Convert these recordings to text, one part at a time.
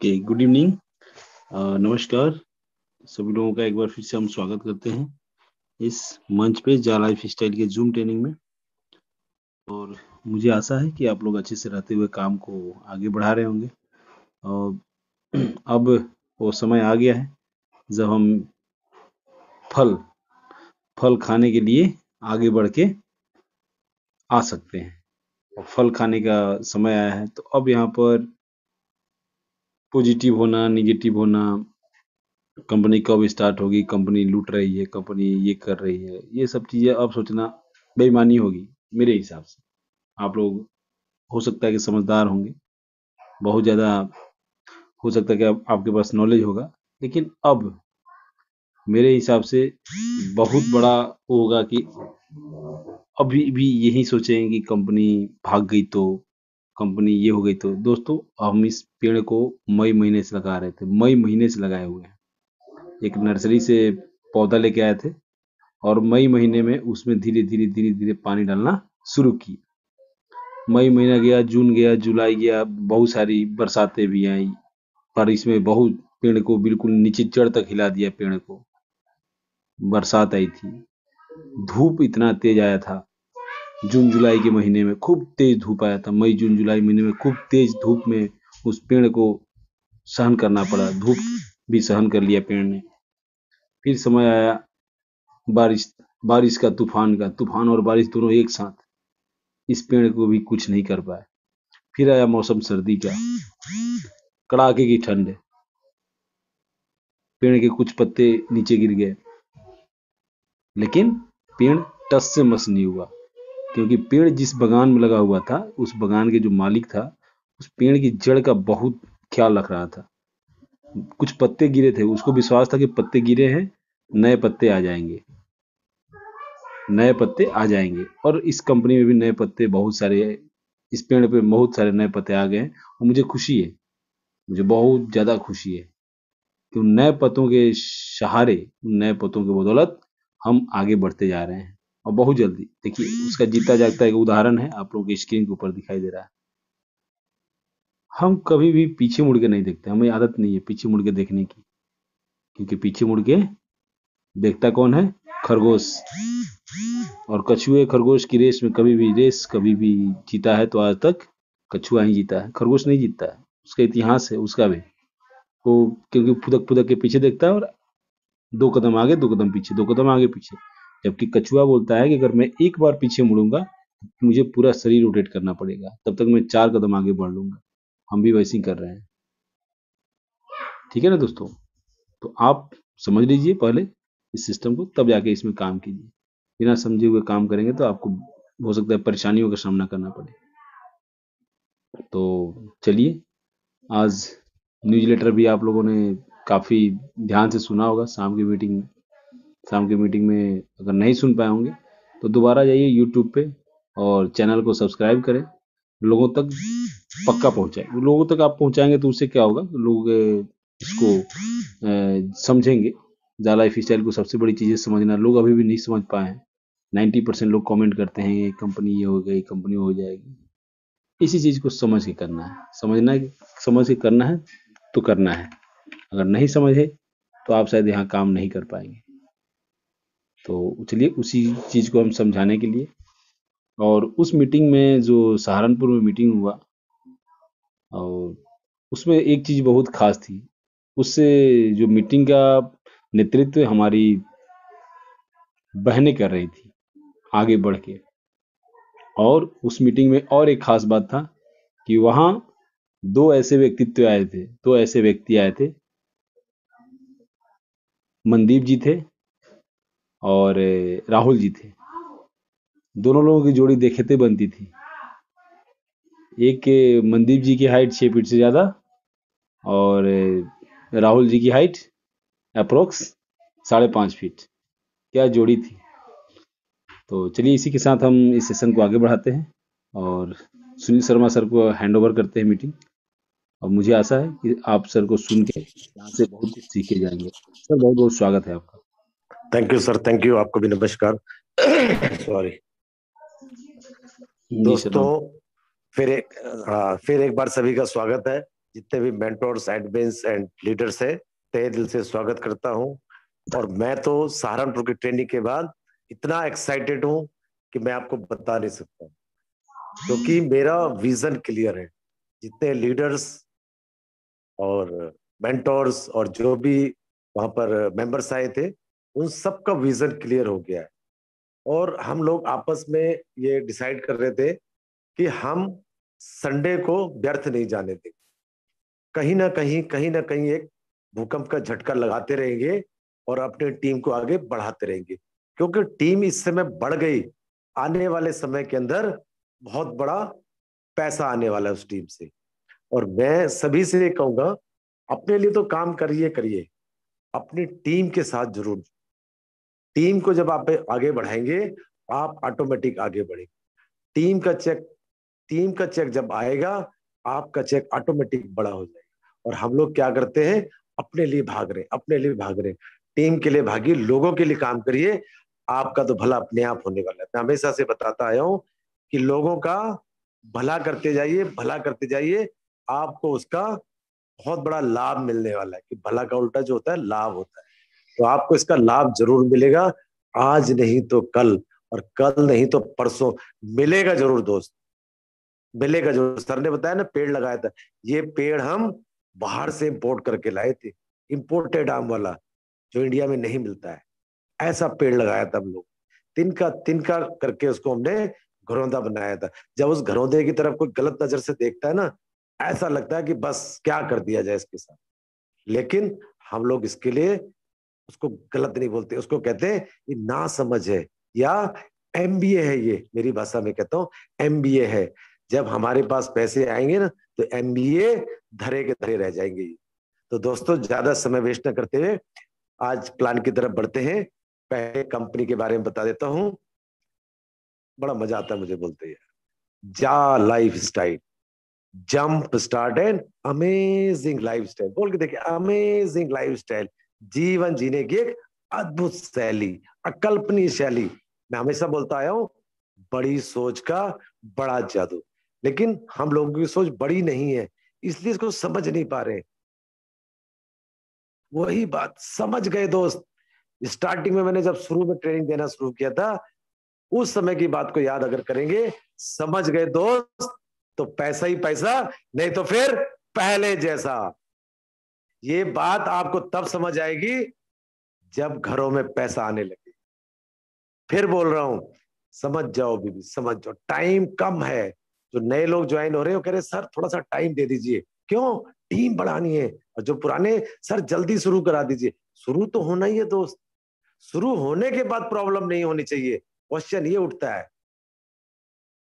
Okay, good evening. नमस्कार सभी लोगों का एक बार फिर से हम स्वागत करते हैं इस मंच पे जा लाइफ स्टाइल के जूम ट्रेनिंग में। और मुझे आशा है कि आप लोग अच्छे से रहते हुए काम को आगे बढ़ा रहे होंगे। और अब वो समय आ गया है जब हम फल फल खाने के लिए आगे बढ़ के आ सकते हैं। और फल खाने का समय आया है, तो अब यहाँ पर पॉजिटिव होना, निगेटिव होना, कंपनी कब स्टार्ट होगी, कंपनी लूट रही है, कंपनी ये कर रही है, ये सब चीजें अब सोचना बेईमानी होगी मेरे हिसाब से। आप लोग हो सकता है कि समझदार होंगे, बहुत ज्यादा हो सकता है कि आपके पास नॉलेज होगा, लेकिन अब मेरे हिसाब से बहुत बड़ा होगा कि अभी भी यही सोचें कि कंपनी भाग गई तो, कंपनी ये हो गई तो। दोस्तों, हम इस पेड़ को मई महीने से लगा रहे थे, मई महीने से लगाए हुए हैं। एक नर्सरी से पौधा लेके आए थे और मई महीने में उसमें धीरे धीरे धीरे धीरे पानी डालना शुरू की। मई महीना गया, जून गया, जुलाई गया, बहुत सारी बरसातें भी आई, पर इसमें बहुत पेड़ को बिल्कुल नीचे जड़ तक हिला दिया। पेड़ को बरसात आई थी, धूप इतना तेज आया था। जून जुलाई के महीने में खूब तेज धूप आया था। मई जून जुलाई महीने में खूब तेज धूप में उस पेड़ को सहन करना पड़ा, धूप भी सहन कर लिया पेड़ ने। फिर समय आया बारिश बारिश का, तूफान और बारिश दोनों एक साथ, इस पेड़ को भी कुछ नहीं कर पाए। फिर आया मौसम सर्दी का, कड़ाके की ठंड, पेड़ के कुछ पत्ते नीचे गिर गए, लेकिन पेड़ टस से मस नहीं हुआ, क्योंकि पेड़ जिस बगान में लगा हुआ था, उस बगान के जो मालिक था, उस पेड़ की जड़ का बहुत ख्याल रख रहा था। कुछ पत्ते गिरे थे, उसको विश्वास था कि पत्ते गिरे हैं, नए पत्ते आ जाएंगे, नए पत्ते आ जाएंगे। और इस कंपनी में भी नए पत्ते बहुत सारे, इस पेड़ पे बहुत सारे नए पत्ते आ गए हैं। और मुझे खुशी है, मुझे बहुत ज्यादा खुशी है कि उन नए पत्तों के सहारे, उन नए पत्तों की बदौलत हम आगे बढ़ते जा रहे हैं। और बहुत जल्दी देखिए, उसका जीता जागता एक उदाहरण है, आप लोगों की स्क्रीन के ऊपर दिखाई दे रहा है। हम कभी भी पीछे मुड़ के नहीं देखते, हमें आदत नहीं है पीछे मुड़ के देखने की, क्योंकि पीछे मुड़ के देखता कौन है? खरगोश। और कछुए खरगोश की रेस में कभी भी जीता है तो आज तक कछुआ ही जीता है, खरगोश नहीं जीतता है। उसका इतिहास है उसका भी, वो क्योंकि फुदक फुदक के पीछे देखता है, और दो कदम आगे, दो कदम पीछे, दो कदम आगे पीछे। जबकि कछुआ बोलता है कि अगर मैं एक बार पीछे मुड़ूंगा तो मुझे पूरा शरीर रोटेट करना पड़ेगा, तब तक मैं 4 कदम आगे बढ़ लूंगा। हम भी वैसे ही कर रहे हैं, ठीक है ना दोस्तों? तो आप समझ लीजिए पहले इस सिस्टम को, तब जाके इसमें काम कीजिए। बिना समझे हुए काम करेंगे तो आपको हो सकता है परेशानियों का सामना करना पड़े। तो चलिए, आज न्यूज़ लेटर भी आप लोगों ने काफ़ी ध्यान से सुना होगा शाम की मीटिंग में। शाम की मीटिंग में अगर नहीं सुन पाए होंगे तो दोबारा जाइए यूट्यूब पे और चैनल को सब्सक्राइब करें, लोगों तक पक्का पहुंचाए। लोगों तक आप पहुंचाएंगे तो उससे क्या होगा, लोग इसको समझेंगे। जा लाइफ स्टाइल को सबसे बड़ी चीज़ है समझना। लोग अभी भी नहीं समझ पाए हैं। 90% लोग कमेंट करते हैं ये कंपनी ये हो गई, कंपनी हो जाएगी। इसी चीज़ को समझ के करना है, समझना है, समझ के करना है तो करना है। अगर नहीं समझे तो आप शायद यहाँ काम नहीं कर पाएंगे। तो चलिए, उसी चीज़ को हम समझाने के लिए, और उस मीटिंग में जो सहारनपुर में मीटिंग हुआ, और उसमें एक चीज़ बहुत खास थी। उससे जो मीटिंग का नेतृत्व हमारी बहनें कर रही थी आगे बढ़ के। और उस मीटिंग में और एक खास बात था कि वहाँ दो ऐसे व्यक्ति आए थे। मनदीप जी थे और राहुल जी थे। दोनों लोगों की जोड़ी देखते बनती थी। एक मनदीप जी की हाइट 6 फीट से ज़्यादा, और राहुल जी की हाइट अप्रोक्स 5.5 फीट। क्या जोड़ी थी! तो चलिए, इसी के साथ हम इस सेशन को आगे बढ़ाते हैं और सुनील शर्मा सर को हैंड ओवर करते हैं मीटिंग। और मुझे आशा है कि आप सर को सुन के यहाँ से बहुत कुछ सीखे जाएंगे। सर, बहुत बहुत स्वागत है आपका। Thank you sir, thank you. आपको भी नमस्कार। सॉरी जी सर। दोस्तों, फिर एक बार सभी का स्वागत है। जितने भी मेंटोर्स, एडमिन्स एंड लीडर्स है, तहे दिल से स्वागत करता हूं। और मैं तो सहारनपुर की ट्रेनिंग के बाद इतना एक्साइटेड हूं कि मैं आपको बता नहीं सकता, क्योंकि मेरा विजन क्लियर है। जितने लीडर्स और मेंटोर्स और जो भी वहां पर मेंबर्स आए थे, उन सबका विजन क्लियर हो गया है। और हम लोग आपस में ये डिसाइड कर रहे थे कि हम संडे को व्यर्थ नहीं जाने देंगे। कहीं ना कहीं एक भूकंप का झटका लगाते रहेंगे और अपनी टीम को आगे बढ़ाते रहेंगे, क्योंकि टीम इस समय बढ़ गई। आने वाले समय के अंदर बहुत बड़ा पैसा आने वाला है उस टीम से। और मैं सभी से कहूंगा, अपने लिए तो काम करिए करिए, अपनी टीम के साथ जरूर। टीम को जब आप आगे बढ़ाएंगे, आप ऑटोमेटिक आगे बढ़ेंगे। टीम का चेक टीम का चेक जब आएगा, आपका चेक ऑटोमेटिक बड़ा हो जाएगा। और हम लोग क्या करते हैं, अपने लिए भाग रहे, अपने लिए भाग रहे। टीम के लिए भागिए, लोगों के लिए काम करिए, आपका तो भला अपने आप होने वाला है। मैं हमेशा से बताता आया हूं कि लोगों का भला करते जाइए, भला करते जाइए, आपको उसका बहुत बड़ा लाभ मिलने वाला है। कि भला का उल्टा जो होता है लाभ होता है। तो आपको इसका लाभ जरूर मिलेगा, आज नहीं तो कल, और कल नहीं तो परसों मिलेगा जरूर दोस्त, मिलेगा जरूर। सर ने बताया ना, पेड़ लगाया था, ये पेड़ हम बाहर से इंपोर्ट करके लाए थे, इंपोर्टेड आम वाला, जो इंडिया में नहीं मिलता है। ऐसा पेड़ लगाया था हम लोग, तिनका तिनका करके उसको हमने घरौंदा बनाया था। जब उस घरौंदे की तरफ कोई गलत नजर से देखता है ना, ऐसा लगता है कि बस क्या कर दिया जाए इसके साथ। लेकिन हम लोग इसके लिए उसको गलत नहीं बोलते, उसको कहते हैं ये ना समझ है, या एमबीए है। ये मेरी भाषा में कहता हूँ, एमबीए है। जब हमारे पास पैसे आएंगे ना, तो एमबीए धरे के धरे रह जाएंगे। तो दोस्तों, ज्यादा समय वेस्ट न करते हुए आज प्लान की तरफ बढ़ते हैं। पहले कंपनी के बारे में बता देता हूं, बड़ा मजा आता है मुझे बोलते हैं। जा life style, jump start and amazing life style. बोल के देखिए, अमेजिंग लाइफ स्टाइल, जीवन जीने की एक अद्भुत शैली, अकल्पनीय शैली। मैं हमेशा बोलता आया हूं, बड़ी सोच का बड़ा जादू। लेकिन हम लोगों की सोच बड़ी नहीं है, इसलिए इसको समझ नहीं पा रहे। वही बात समझ गए दोस्त। स्टार्टिंग में मैंने जब शुरू में ट्रेनिंग देना शुरू किया था, उस समय की बात को याद अगर करेंगे, समझ गए दोस्त, तो पैसा ही पैसा, नहीं तो फिर पहले जैसा। ये बात आपको तब समझ आएगी जब घरों में पैसा आने लगे। फिर बोल रहा हूं, समझ जाओ बीबी, समझ जाओ, टाइम कम है। जो नए लोग ज्वाइन हो रहे हो, कह रहे सर थोड़ा सा टाइम दे दीजिए, क्यों, टीम बढ़ानी है। और जो पुराने, सर जल्दी शुरू करा दीजिए। शुरू तो होना ही है दोस्त, शुरू होने के बाद प्रॉब्लम नहीं होनी चाहिए। क्वेश्चन ये उठता है,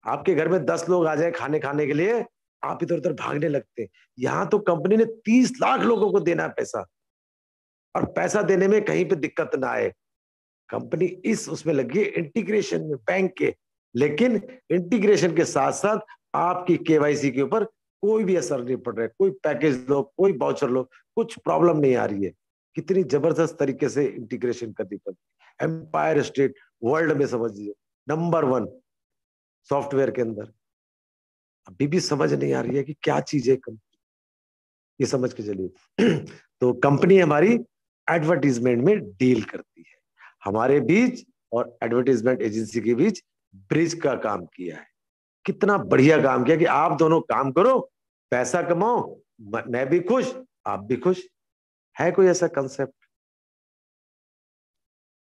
आपके घर में 10 लोग आ जाए खाने खाने के लिए, आप इधर उधर भागने लगते हैं। यहां तो कंपनी ने 30 लाख लोगों को देना है पैसा, और पैसा देने में कहीं पे दिक्कत ना आए। कंपनी इस उसमें लगी है इंटीग्रेशन में, बैंक के। लेकिन इंटीग्रेशन के साथ साथ आपकी केवाईसी के ऊपर कोई भी असर नहीं पड़ रहा है। कोई पैकेज लो, कोई बाउचर लो, कुछ प्रॉब्लम नहीं आ रही है। कितनी जबरदस्त तरीके से इंटीग्रेशन करनी पड़ती। एम्पायर स्टेट वर्ल्ड में समझिए नंबर 1 सॉफ्टवेयर के अंदर। अभी भी समझ नहीं आ रही है कि क्या चीज है कंपनी, ये समझ के चलिए। तो कंपनी हमारी एडवर्टीजमेंट में डील करती है, हमारे बीच और एडवर्टीजमेंट एजेंसी के बीच ब्रिज का काम किया है। कितना बढ़िया काम किया कि आप दोनों काम करो, पैसा कमाओ, मैं भी खुश, आप भी खुश। है कोई ऐसा कंसेप्ट?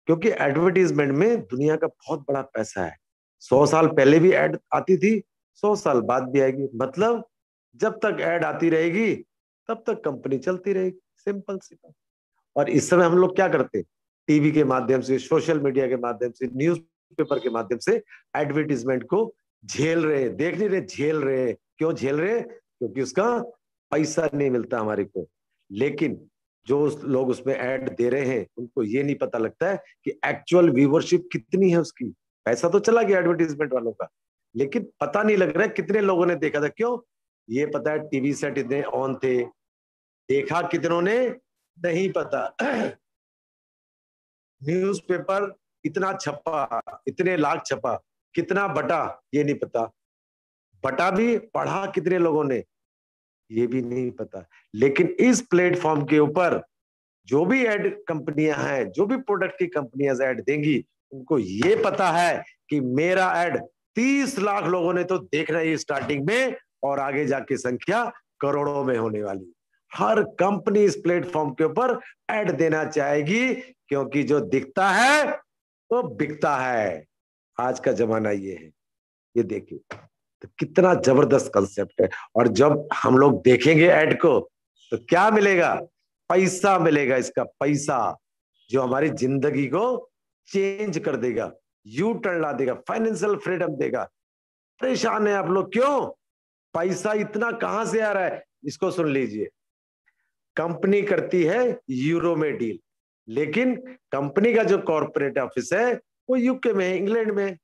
क्योंकि एडवर्टीजमेंट में दुनिया का बहुत बड़ा पैसा है। 100 साल पहले भी एड आती थी, 100 साल बाद भी आएगी। मतलब जब तक एड आती रहेगी, तब तक कंपनी चलती रहेगी। सिंपल सी बात। और इस समय हम लोग क्या करते हैं, टीवी के माध्यम से, सोशल मीडिया के माध्यम से, न्यूज पेपर के माध्यम से एडवर्टीजमेंट को झेल रहे हैं। देख नहीं रहे, झेल रहे हैं। क्यों झेल रहे हैं? क्योंकि उसका पैसा नहीं मिलता हमारे को। लेकिन जो लोग उसमें ऐड दे रहे हैं, उनको ये नहीं पता लगता है कि एक्चुअल व्यूवरशिप कितनी है उसकी। पैसा तो चला गया एडवर्टीजमेंट वालों का, लेकिन पता नहीं लग रहा है कितने लोगों ने देखा था। क्यों? ये पता है टीवी सेट इतने ऑन थे, देखा कितनों ने नहीं पता। न्यूज़पेपर इतना छपा, इतने लाख छपा, कितना बटा ये नहीं पता। बटा भी, पढ़ा कितने लोगों ने ये भी नहीं पता। लेकिन इस प्लेटफॉर्म के ऊपर जो भी एड कंपनियां हैं, जो भी प्रोडक्ट की कंपनियां ऐड देंगी, उनको ये पता है कि मेरा एड 30 लाख लोगों ने तो देखना ही स्टार्टिंग में, और आगे जाके संख्या करोड़ों में होने वाली। हर कंपनी इस प्लेटफॉर्म के ऊपर एड देना चाहेगी, क्योंकि जो दिखता है वो बिकता है। आज का जमाना ये है। ये देखिए तो कितना जबरदस्त कंसेप्ट है। और जब हम लोग देखेंगे ऐड को तो क्या मिलेगा? पैसा मिलेगा, इसका पैसा, जो हमारी जिंदगी को चेंज कर देगा, यू टर्न ला देगा, फाइनेंशियल फ्रीडम देगा। परेशान है आप लोग, क्यों? पैसा इतना कहां से आ रहा है? इसको सुन लीजिए। कंपनी करती है यूरो में डील, लेकिन कंपनी का जो कॉर्पोरेट ऑफिस है वो यूके में है, इंग्लैंड में,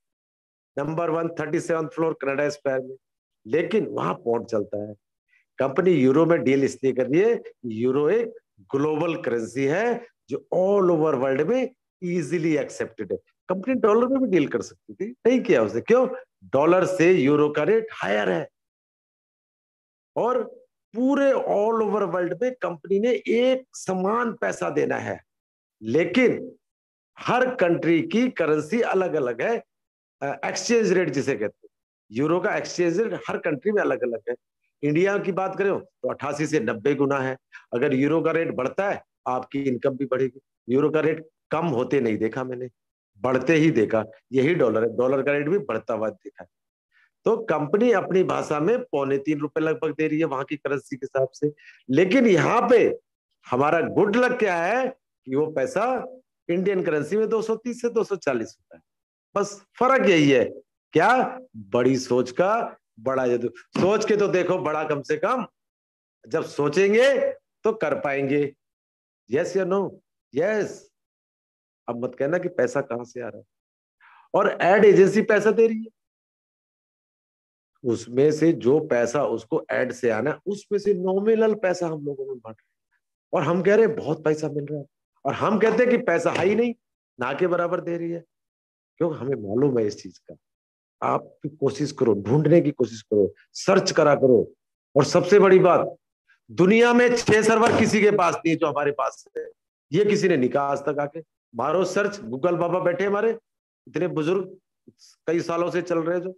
नंबर 137 फ्लोर कनाडा स्क्वायर में। लेकिन वहां पोर्ट चलता है। कंपनी यूरो में डील इसलिए कर रही है, यूरो एक ग्लोबल करेंसी है जो ऑल ओवर वर्ल्ड में इजीली एक्सेप्टेड है। कंपनी डॉलर में भी डील कर सकती थी, नहीं किया उसने। क्यों? डॉलर से यूरो का रेट हायर है, और पूरे ऑल ओवर वर्ल्ड में कंपनी ने एक समान पैसा देना है। लेकिन हर कंट्री की करेंसी अलग अलग है, एक्सचेंज रेट जिसे कहते हैं। यूरो का एक्सचेंज रेट हर कंट्री में अलग अलग है। इंडिया की बात करें तो 88 से 90 गुना है। अगर यूरो का रेट बढ़ता है, आपकी इनकम भी बढ़ेगी। यूरो का रेट कम होते नहीं देखा मैंने, बढ़ते ही देखा। यही डॉलर है, डॉलर का रेट भी बढ़ता हुआ देखा। तो कंपनी अपनी भाषा में ₹3.25 लगभग दे रही है वहां की करेंसी के हिसाब से। लेकिन यहाँ पे हमारा गुड लक क्या है कि वो पैसा इंडियन करेंसी में 230 से 240 होता है। बस फर्क यही है। क्या? बड़ी सोच का बड़ा जादू। सोच के तो देखो बड़ा, कम से कम जब सोचेंगे तो कर पाएंगे। यस या नो? यस। अब मत कहना कि पैसा कहां से आ रहा है। और एड एजेंसी पैसा दे रही है, उसमें से जो पैसा उसको एड से आना है, उसमें से नॉमिनल पैसा हम लोगों में बांट रहे हैं। और हम कह रहे हैं बहुत पैसा मिल रहा है, और हम कहते हैं कि पैसा है ही नहीं, ना के बराबर दे रही है। क्यों? हमें मालूम है इस चीज का। आप भी कोशिश करो, ढूंढने की कोशिश करो, सर्च करा करो। और सबसे बड़ी बात, दुनिया में 6 सर्वर किसी के पास नहीं है जो हमारे पास है। ये किसी ने नहीं कहा आज तक। आके मारो सर्च, गूगल बाबा बैठे हमारे इतने बुजुर्ग, कई सालों से चल रहे हैं जो।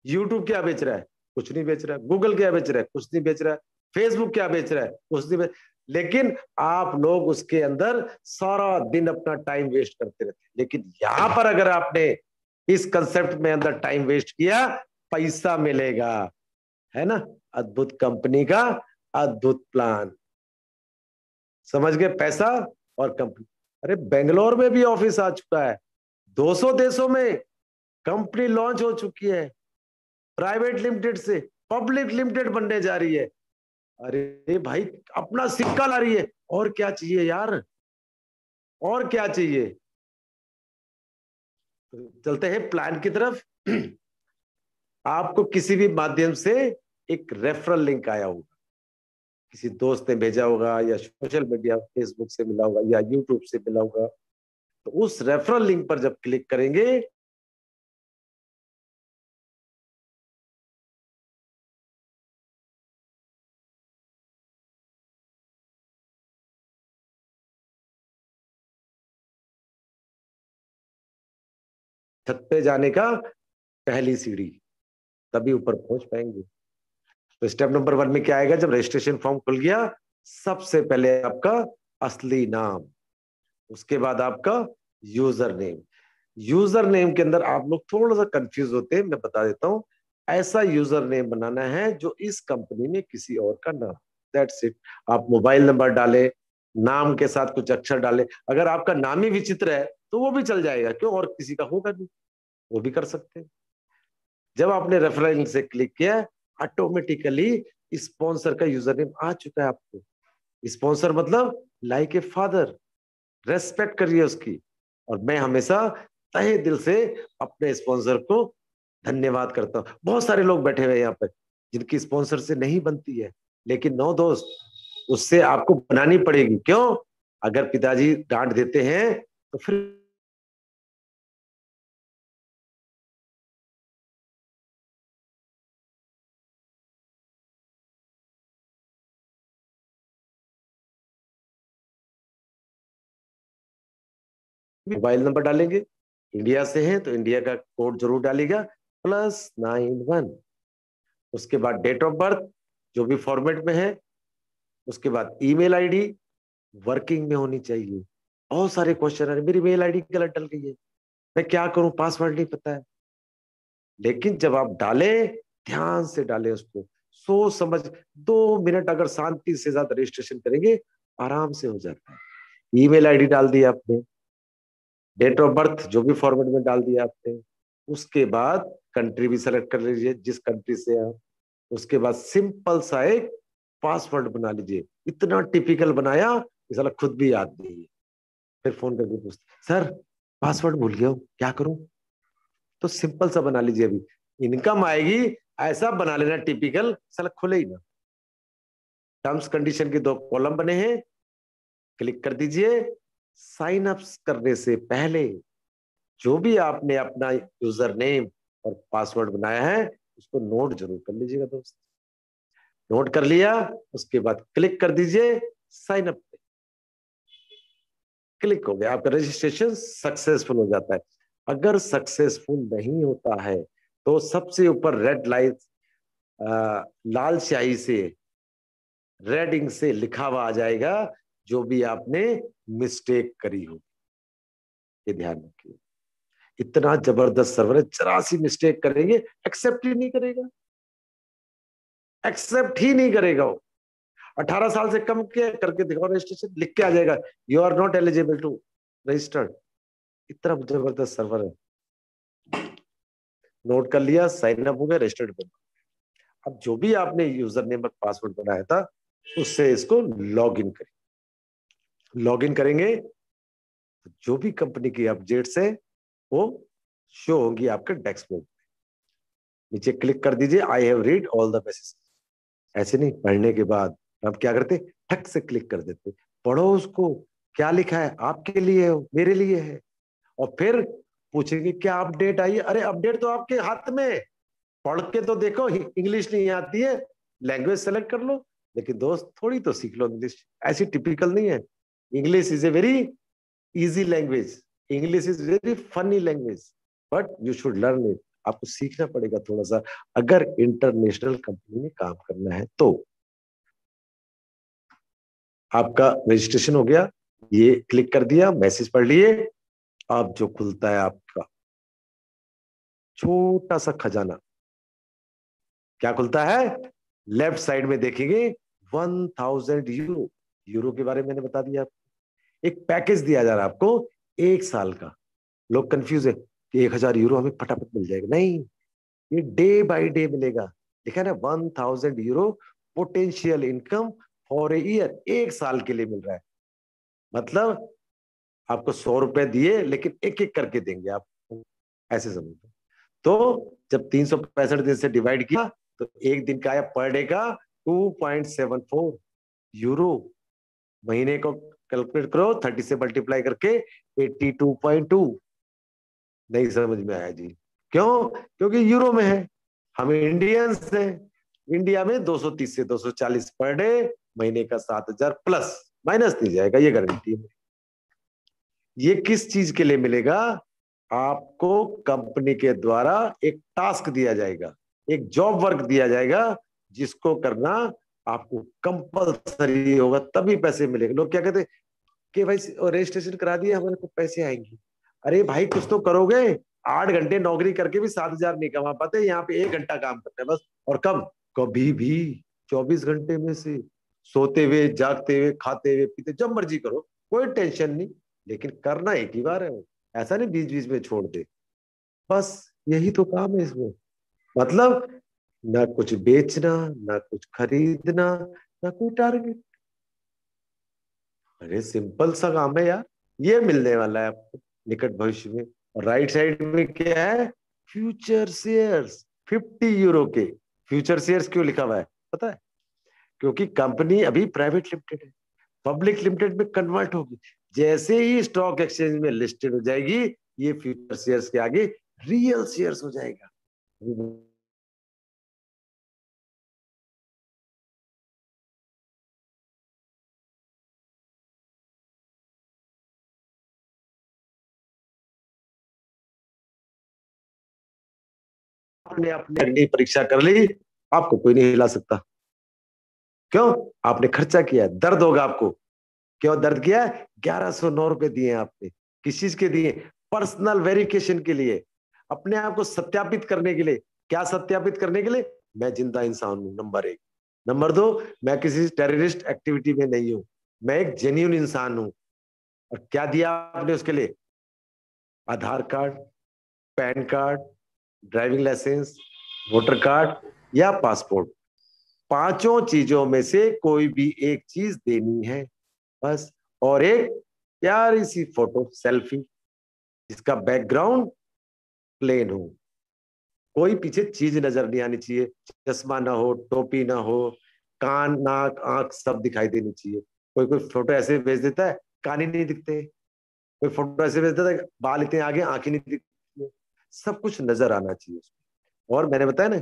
यूट्यूब क्या बेच रहा है? कुछ नहीं बेच रहा है। गूगल क्या बेच रहा है? कुछ नहीं बेच रहा है। फेसबुक क्या बेच रहा है? कुछ नहीं बेच। लेकिन आप लोग उसके अंदर सारा दिन अपना टाइम वेस्ट करते रहते हैं। लेकिन यहां पर अगर आपने इस कंसेप्ट में अंदर टाइम वेस्ट किया, पैसा मिलेगा। है ना? अद्भुत कंपनी का अद्भुत प्लान। समझ गए? पैसा और कंपनी। अरे बेंगलोर में भी ऑफिस आ चुका है, 200 देशों में कंपनी लॉन्च हो चुकी है। प्राइवेट लिमिटेड से पब्लिक लिमिटेड बनने जा रही है। अरे भाई, अपना सिक्का ला रही है। और क्या चाहिए यार? और क्या चाहिए? चलते हैं प्लान की तरफ। आपको किसी भी माध्यम से एक रेफरल लिंक आया होगा, किसी दोस्त ने भेजा होगा, या सोशल मीडिया फेसबुक से मिला होगा, या यूट्यूब से मिला होगा। तो उस रेफरल लिंक पर जब क्लिक करेंगे, छत पे जाने का पहली सीढ़ी, तभी ऊपर पहुंच पाएंगे। तो स्टेप नंबर 1 में क्या आएगा? जब रजिस्ट्रेशन फॉर्म खुल गया, सबसे पहले आपका असली नाम, उसके बाद आपका यूजर नेम। यूजर नेम के अंदर आप लोग थोड़ा सा कंफ्यूज होते हैं, मैं बता देता हूं। ऐसा यूजर नेम बनाना है जो इस कंपनी में किसी और का नाम। That's it. आप मोबाइल नंबर डालें, नाम के साथ कुछ अक्षर डालें। अगर आपका नाम ही विचित्र है तो वो भी चल जाएगा, क्यों? और किसी का होगा नहीं, वो भी कर सकते हैं। जब आपने रेफरल से क्लिक किया, ऑटोमेटिकली स्पॉन्सर का यूजर नेम आ चुका है आपको। स्पॉन्सर मतलब लाइक ए फादर, रेस्पेक्ट करिए उसकी। और मैं हमेशा तहे दिल से अपने स्पॉन्सर को धन्यवाद करता हूँ। बहुत सारे लोग बैठे हुए यहाँ पर जिनकी स्पॉन्सर से नहीं बनती है, लेकिन नो दोस्त, उससे आपको बनानी पड़ेगी। क्यों? अगर पिताजी डांट देते हैं तो फिर मोबाइल नंबर डालेंगे, इंडिया से है तो इंडिया का कोड जरूर डालिएगा, +91। उसके बाद डेट ऑफ बर्थ जो भी फॉर्मेट में है, उसके बाद ईमेल आईडी वर्किंग में होनी चाहिए। बहुत सारे क्वेश्चन है, मेरी मेल आईडी गलत डल गई है, मैं क्या करूं, पासवर्ड नहीं पता है। लेकिन जब आप डालें, ध्यान से डालें उसको, सोच समझ, 2 मिनट अगर शांति से ज्यादा रजिस्ट्रेशन करेंगे, आराम से हो जाता है। ईमेल आईडी डाल दी आपने, डेट ऑफ बर्थ जो भी फॉर्मेट में डाल दिया आपने, उसके बाद कंट्री भी सेलेक्ट कर लीजिए जिस कंट्री से आप, उसके बाद सिंपल सा एक पासवर्ड बना लीजिए। इतना टिपिकल बनाया कि साला खुद भी याद नहीं है। फिर फोन करके पूछते, सर पासवर्ड भूल गया हूँ, क्या करूं? तो सिंपल सा बना लीजिए, अभी इनकम आएगी, ऐसा बना लेना टिपिकल, साला खुले ही ना। टर्म्स कंडीशन के 2 कॉलम बने हैं, क्लिक कर दीजिए। साइन अप करने से पहले जो भी आपने अपना यूजर नेम और पासवर्ड बनाया है, उसको नोट जरूर कर लीजिएगा दोस्त। नोट कर लिया, उसके बाद क्लिक कर दीजिए साइन अप। क्लिक हो गया, आपका रजिस्ट्रेशन सक्सेसफुल हो जाता है। अगर सक्सेसफुल नहीं होता है तो सबसे ऊपर रेड लाइट, लाल स्याही से, रेड इंक से लिखा हुआ आ जाएगा जो भी आपने मिस्टेक करी हो। ये ध्यान रखिए, इतना जबरदस्त सर्वर है, जरा सी मिस्टेक करेंगे एक्सेप्ट ही नहीं करेगा, एक्सेप्ट ही नहीं करेगा वो। 18 साल से कम के करके दिखाओ रजिस्ट्रेशन, लिख के आ जाएगा you are not eligible to registered. इतना जबरदस्त सर्वर है। नोट कर लिया, साइन अप हो गया, रजिस्टर्ड बन। अब जो भी आपने यूजर नेम और पासवर्ड बनाया था, उससे इसको लॉग इन करें। लॉग इन करेंगे तो जो भी कंपनी की अपडेट्स है वो शो होंगी आपके डेस्कटॉप। नीचे क्लिक कर दीजिए, I have read all the message. ऐसे नहीं, पढ़ने के बाद आप क्या करते, ठक से क्लिक कर देते, पढ़ो उसको, क्या लिखा है, आपके लिए है, मेरे लिए है। और फिर पूछेंगे क्या अपडेट आई है, अरे अपडेट तो आपके हाथ में है, पढ़ के तो देखो, इंग्लिश नहीं आती है, लैंग्वेज सेलेक्ट कर लो। लेकिन दोस्त थोड़ी तो सीख लो इंग्लिश, ऐसी टिपिकल नहीं है। English is a very easy language, English is very funny language, but you should learn it. आपको सीखना पड़ेगा थोड़ा सा, अगर इंटरनेशनल कंपनी में काम करना है तो। आपका रजिस्ट्रेशन हो गया, ये क्लिक कर दिया, मैसेज पढ़ लिए। अब जो खुलता है आपका छोटा सा खजाना, क्या खुलता है, लेफ्ट साइड में देखेंगे 1000 यूरो। यूरो के बारे में मैंने बता दिया आपको। एक पैकेज दिया जा रहा है आपको 1 साल का। लोग कंफ्यूज है कि 1000 यूरो हमें फटाफट मिल जाएगा, नहीं, ये डे बाय डे मिलेगा। लिखा है ना 1000 euro potential income for a year, 1 साल के लिए मिल रहा है। मतलब आपको 100 रुपए दिए, लेकिन एक एक करके देंगे आपको, ऐसे समझो। तो जब 365 दिन से डिवाइड किया तो एक दिन का आया पर डे का 2.74 यूरो। महीने को कैलकुलेट करो, 30 से मल्टीप्लाई करके 82.2। नहीं समझ में आया जी? क्यों? क्योंकि यूरो में है, हम इंडियंस हैं। इंडिया में 230 से 240 पर डे, महीने का 7,000 प्लस, माइनस नहीं जाएगा, ये गारंटी है। ये किस चीज के लिए मिलेगा? आपको कंपनी के द्वारा एक टास्क दिया जाएगा, एक जॉब वर्क दिया जाएगा, जिसको करना आपको कंपलसरी होगा, तभी पैसे मिलेंगे। लोग क्या कहते हैं कि भाई रजिस्ट्रेशन करा दिया, हमारे को पैसे आएंगे। अरे भाई कुछ तो करोगे, 8 घंटे नौकरी करके भी 7,000 नहीं कमा पाते, यहाँ पे 1 घंटा काम करते हैं बस। और कब? कभी भी 24 घंटे में से, सोते हुए, जागते हुए, खाते हुए, पीते, जब मर्जी करो, कोई टेंशन नहीं। लेकिन करना एक ही बार है, ऐसा नहीं बीच बीच में छोड़ दे। बस यही तो काम है इसमें। मतलब ना कुछ बेचना, ना कुछ खरीदना, ना कोई टारगेट। अरे सिंपल सा काम है यार, ये मिलने वाला है आपको निकट भविष्य में। और राइट साइड में क्या है, फ्यूचर शेयर्स 50 यूरो के। फ्यूचर शेयर्स क्यों लिखा हुआ है पता है? क्योंकि कंपनी अभी प्राइवेट लिमिटेड है, पब्लिक लिमिटेड में कन्वर्ट होगी। जैसे ही स्टॉक एक्सचेंज में लिस्टेड हो जाएगी, ये फ्यूचर शेयर्स के आगे रियल शेयर्स हो जाएगा। आपने अपनी अग्नि परीक्षा कर ली, आपको कोई नहीं हिला सकता। क्यों? आपने खर्चा किया है, दर्द होगा आपको। क्यों दर्द किया है? 1109 रुपए दिए आपने। किस चीज के दिए? पर्सनल वेरिफिकेशन के लिए, अपने आप को सत्यापित करने के लिए। क्या सत्यापित करने के लिए? मैं जिंदा इंसान हूं, नंबर एक। नंबर दो, मैं किसी टेररिस्ट एक्टिविटी में नहीं हूं, मैं एक जेन्युइन इंसान हूं। और क्या दिया आपने उसके लिए? Aadhaar card, PAN card, driving licence, voter card या पासपोर्ट। पांचों चीजों में से कोई भी एक चीज देनी है बस। और एक प्यारी सी फोटो सेल्फी, जिसका बैकग्राउंड प्लेन हो, कोई पीछे चीज नजर नहीं आनी चाहिए। चश्मा ना हो, टोपी ना हो, कान नाक आंख सब दिखाई देनी चाहिए। कोई कोई फोटो ऐसे भेज देता है, कान ही नहीं दिखते। कोई फोटो ऐसे भेज देता है, बाल इतने आगे आंखें नहीं दिखती। सब कुछ नजर आना चाहिए उसमें। और मैंने बताया ना,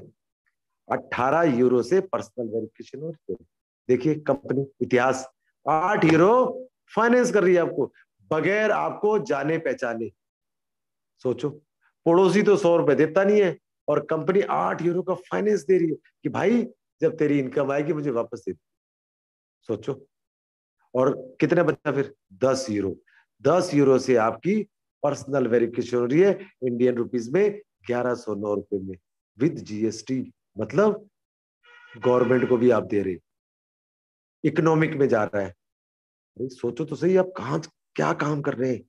18 यूरो से पर्सनल वेरिफिकेशन होती है। देखिए कंपनी इतिहास, 8 यूरो फाइनेंस कर रही है आपको, बगैर आपको जाने पहचाने। सोचो, पड़ोसी तो 100 रुपए देता नहीं है, और कंपनी 8 यूरो का फाइनेंस दे रही है कि भाई जब तेरी इनकम आएगी मुझे वापस दे दे। सोचो। और कितने बचा फिर? 10 यूरो। 10 यूरो से आपकी पर्सनल वेरिफिकेशन हो रही है इंडियन रुपीज में 1109 रुपए में, विद जीएसटी। मतलब गवर्नमेंट को भी आप दे रहे, इकोनॉमिक में जा रहा है। अरे सोचो तो सही, आप कहाँ क्या काम कर रहे हैं?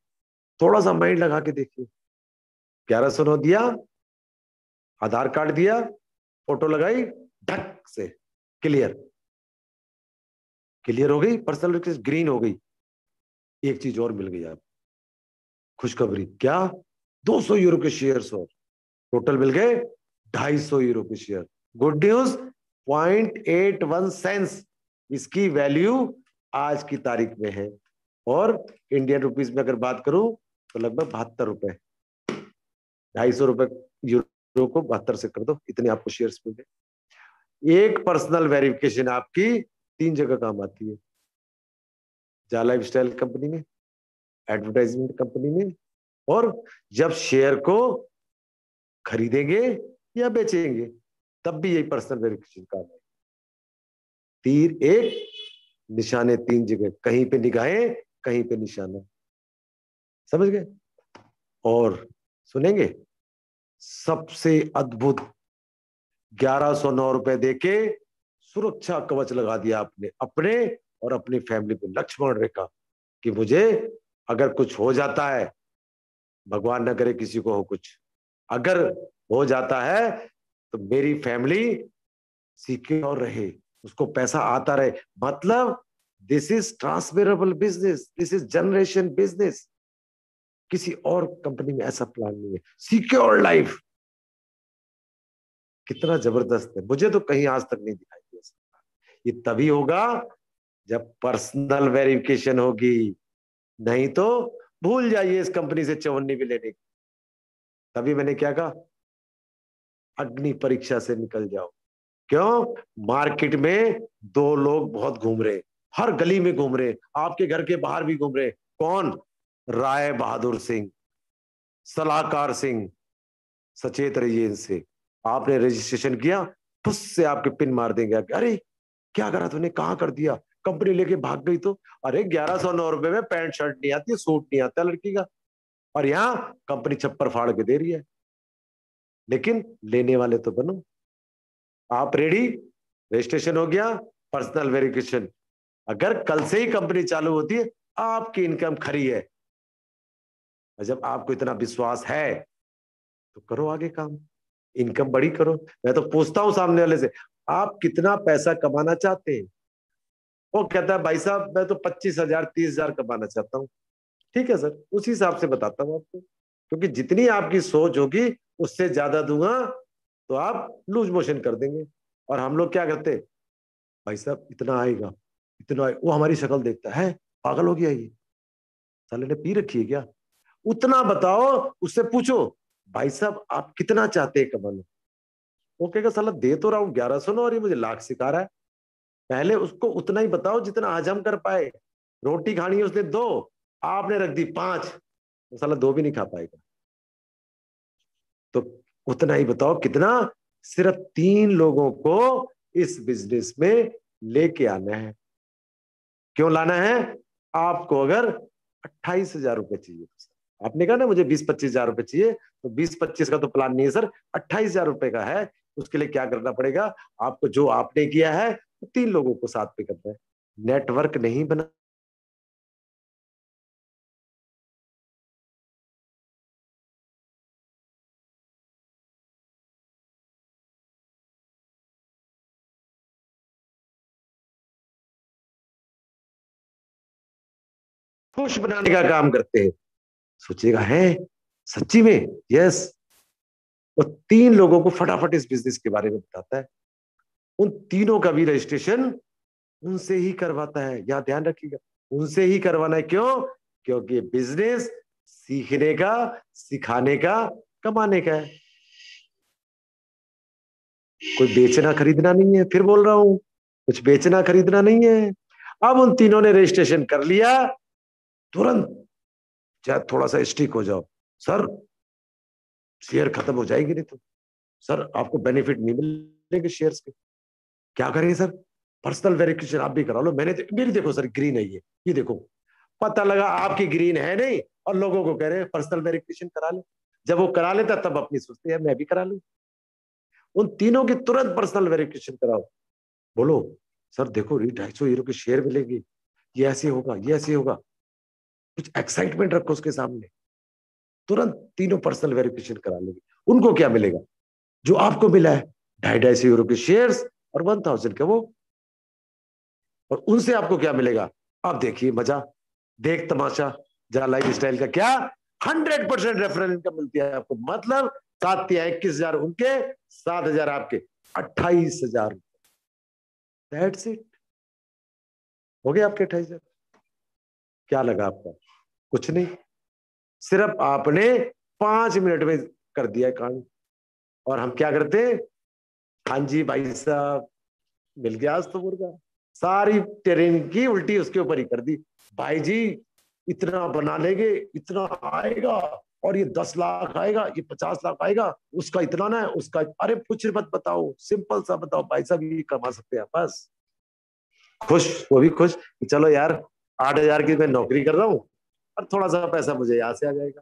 थोड़ा सा माइंड लगा के देखिए। 1109 दिया, आधार कार्ड दिया, फोटो लगाई, ढक से क्लियर। क्लियर हो गई, पर्सनल रिक्वेस्ट ग्रीन हो गई। एक चीज और मिल गई आप, खुशखबरी। क्या? 200 यूरो के शेयर्स और टोटल मिल गए 250 यूरो के शेयर। गुड न्यूज, 0.81 इसकी वैल्यू आज की तारीख में है। और इंडियन रुपीस में अगर बात करूं तो लगभग 72 रुपए। 250 रुपए यूरो को 72 से कर दो, इतने आपको शेयर्स मिल गए। एक पर्सनल वेरिफिकेशन आपकी 3 जगह काम आती है। जा लाइफ स्टाइल कंपनी में, एडवर्टाइजमेंट कंपनी में, और जब शेयर को खरीदेंगे या बेचेंगे तब भी यही पर्सनल वेरिफिकेशन काम है। तीर एक, निशाने 3 जगह, कहीं पे निगाहें, कहीं पे निशाना। समझ गए? और सुनेंगे सबसे अद्भुत, 1109 रुपए देके सुरक्षा कवच लगा दिया आपने अपने और अपनी फैमिली पे, लक्ष्मण रेखा, कि मुझे अगर कुछ हो जाता है, भगवान न करे किसी को हो कुछ, अगर हो जाता है तो मेरी फैमिली सिक्योर रहे, उसको पैसा आता रहे। मतलब this is transferable business, this is generation business. किसी और कंपनी में ऐसा प्लान नहीं है। सिक्योर लाइफ कितना जबरदस्त है, मुझे तो कहीं आज तक नहीं दिखाई दिया सकता। ये तभी होगा जब पर्सनल वेरिफिकेशन होगी, नहीं तो भूल जाइए इस कंपनी से चवन्नी भी लेने की। तभी मैंने क्या कहा, अग्नि परीक्षा से निकल जाओ। क्यों? मार्केट में दो लोग बहुत घूम रहे, हर गली में घूम रहे, आपके घर के बाहर भी घूम रहे। कौन? राय बहादुर सिंह, सलाहकार सिंह। सचेत रहिए इनसे। आपने रजिस्ट्रेशन किया, फुस से आपके पिन मार देंगे। अरे क्या करा तूने, कहाँ कर दिया, कंपनी लेके भाग गई तो। अरे 1109 रुपए में पैंट शर्ट नहीं आती, सूट नहीं आता लड़की का, और यहाँ कंपनी छप्पर फाड़ के दे रही है। लेकिन लेने वाले तो बनो आप। रेडी? रजिस्ट्रेशन हो गया, पर्सनल वेरिफिकेशन। अगर कल से ही कंपनी चालू होती है, आपकी इनकम खरी है, और जब आपको इतना विश्वास है तो करो आगे काम, इनकम बड़ी करो। मैं तो पूछता हूं सामने वाले से, आप कितना पैसा कमाना चाहते हैं? वो कहता है भाई साहब मैं तो 25,000 30,000 कमाना चाहता हूँ। ठीक है सर, उसी हिसाब से बताता हूँ आपको, क्योंकि जितनी आपकी सोच होगी उससे ज्यादा दूंगा तो आप लूज मोशन कर देंगे। और हम लोग क्या करते, भाई साहब इतना आएगा, इतना आएगा। वो हमारी शक्ल देखता है, पागल हो गया ये, साले ने पी रखी है क्या? उतना बताओ, उससे पूछो भाई साहब आप कितना चाहते हैं कमाना। वो कहेगा साला दे तो रहा हूँ 1109 और ये मुझे लाख सिखा रहा है। पहले उसको उतना ही बताओ जितना हजम कर पाए। रोटी खानी है उसने 2, आपने रख दी 5, तो साला 2 भी नहीं खा पाएगा। तो उतना ही बताओ कितना, सिर्फ 3 लोगों को इस बिजनेस में लेके आना है। क्यों लाना है? आपको अगर 28,000 रुपए चाहिए तो आपने कहा ना मुझे 20-25 हजार रुपए चाहिए, तो 20-25 का तो प्लान नहीं है सर, 28,000 रुपए का है। उसके लिए क्या करना पड़ेगा आपको? जो आपने किया है तो 3 लोगों को साथ में करना है। नेटवर्क नहीं बना, खुश बनाने का काम करते हैं। सोचेगा है सच्ची में? यस। वो 3 लोगों को फटाफट इस बिजनेस के बारे में बताता है। उन तीनों का भी रजिस्ट्रेशन उनसे ही करवाता है। यह ध्यान रखिएगा, उनसे ही करवाना है। क्यों? क्योंकि बिजनेस सीखने का, सिखाने का, कमाने का है। कोई बेचना खरीदना नहीं है। फिर बोल रहा हूं, कुछ बेचना खरीदना नहीं है। अब उन तीनों ने रजिस्ट्रेशन कर लिया, तुरंत चाहे थोड़ा सा स्टिक हो जाओ, सर शेयर खत्म हो जाएगी नहीं तो, सर आपको बेनिफिट नहीं मिलेंगे शेयर्स के। क्या करें सर? पर्सनल वेरिफिकेशन आप भी करा लो। मेरी देखो सर ग्रीन है ये देखो। पता लगा आपकी ग्रीन है नहीं और लोगों को कह रहे हैं पर्सनल वेरिफिकेशन करा ले। जब वो करा लेता तब अपनी सोचते हैं मैं भी करा लूं। उन तीनों की तुरंत पर्सनल वेरिफिकेशन कराओ। बोलो सर देखो 250 यूरो के शेयर मिलेंगे, ये ऐसे होगा, ये ऐसे होगा। कुछ एक्साइटमेंट रखो उसके सामने। तुरंत तीनों पर्सनल वेरिफिकेशन करा लेंगे। उनको क्या मिलेगा? जो आपको मिला है, 250 यूरो के शेयर्स और 1000 का वो। और उनसे आपको क्या मिलेगा? अब देखिए मजा, देख तमाशा। जहां लाइफ स्टाइल का क्या 100% रेफरल इनकम मिलती है आपको। मतलब 7 या 21 हजार उनके, 7 हजार आपके, 28 हजार। दैट्स इट, हो गए आपके 28 हजार। क्या लगा आपका? कुछ नहीं, सिर्फ आपने 5 मिनट में कर दिया काम। और हम क्या करते? हाँ जी भाई साहब, मिल गया आज तो मुर्गा। सारी ट्रेन की उल्टी उसके ऊपर ही कर दी। भाई जी इतना बना लेंगे, इतना आएगा, और ये 10 लाख आएगा, ये 50 लाख आएगा, उसका इतना ना है, उसका। अरे कुछ मत बताओ, सिंपल सा बताओ भाई साहब ये कमा सकते हैं बस। खुश, वो भी खुश कि चलो यार 8 हजार की मैं नौकरी कर रहा हूँ और थोड़ा सा पैसा मुझे यहाँ से आ जाएगा।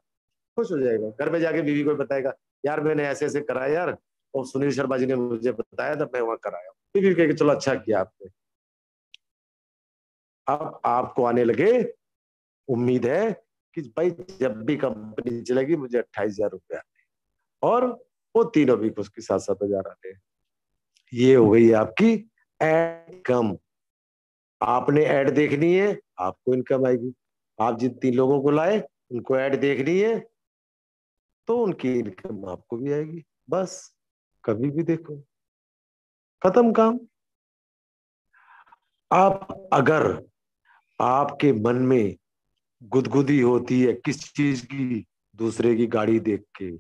खुश हो जाएगा। घर में जाके बीवी को बताएगा यार मैंने ऐसे ऐसे कराया यार, और सुनील शर्मा जी ने मुझे बताया था मैं वहां कराया। बीवी कहेगी चलो अच्छा किया आपने। अब आपको आने लगे, उम्मीद है कि भाई जब भी कंपनी चलेगी मुझे 28 हजार रुपये आने, और वो तीनों भी उसके 7-7 हजार आते हैं। ये हो गई आपकी एड कम। आपने ऐड देखनी है, आपको इनकम आएगी। आप जिन 3 लोगों को लाए उनको ऐड देखनी है तो उनकी इनकम आपको भी आएगी। बस कभी भी देखो, खत्म काम। आप अगर आपके मन में गुदगुदी होती है किस चीज की? दूसरे की गाड़ी देख के,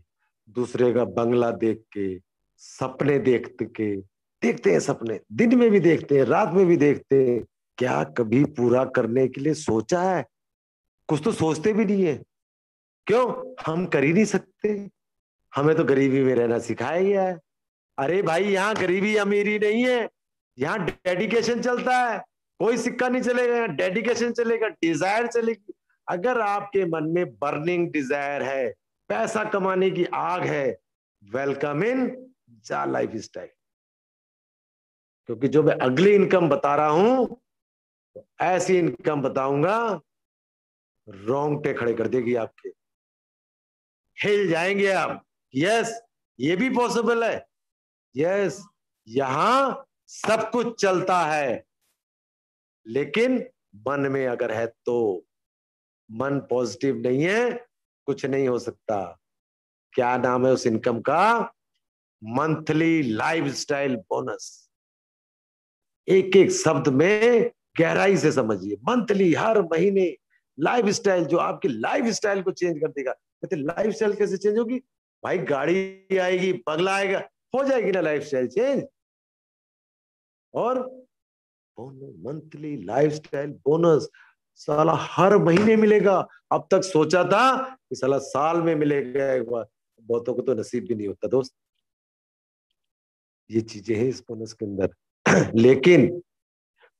दूसरे का बंगला देख के, सपने देखते हैं सपने, दिन में भी देखते हैं, रात में भी देखते हैं। क्या कभी पूरा करने के लिए सोचा है? कुछ तो सोचते भी नहीं है। क्यों? हम कर ही नहीं सकते। हमें तो गरीबी में रहना सिखाया गया है। अरे भाई यहाँ गरीबी अमीरी नहीं है, यहाँ डेडिकेशन चलता है। कोई सिक्का नहीं चलेगा, यहाँ डेडिकेशन चलेगा, डिजायर चलेगी। अगर आपके मन में बर्निंग डिजायर है, पैसा कमाने की आग है, वेलकम इन जा लाइफ स्टाइल। क्योंकि जो मैं अगली इनकम बता रहा हूं, ऐसी इनकम बताऊंगा रोंगटे खड़े कर देगी आपके, हिल जाएंगे आप। यस, ये भी पॉसिबल है। यस, यहां सब कुछ चलता है, लेकिन मन में अगर है तो। मन पॉजिटिव नहीं है, कुछ नहीं हो सकता। क्या नाम है उस इनकम का? Monthly lifestyle bonus. एक एक शब्द में गहराई से समझिए। मंथली, हर महीने लाइफस्टाइल जो आपकी लाइफस्टाइल को चेंज कर देगा। कहते लाइफस्टाइल कैसे चेंज होगी? भाई गाड़ी आएगी, बंगला आएगा, हो जाएगी ना लाइफस्टाइल चेंज। और मंथली लाइफस्टाइल बोनस साला हर महीने मिलेगा। अब तक सोचा था कि साला साल में मिलेगा एक बार, बहुतों को तो नसीब भी नहीं होता दोस्त। ये चीजें हैं इस बोनस के अंदर। लेकिन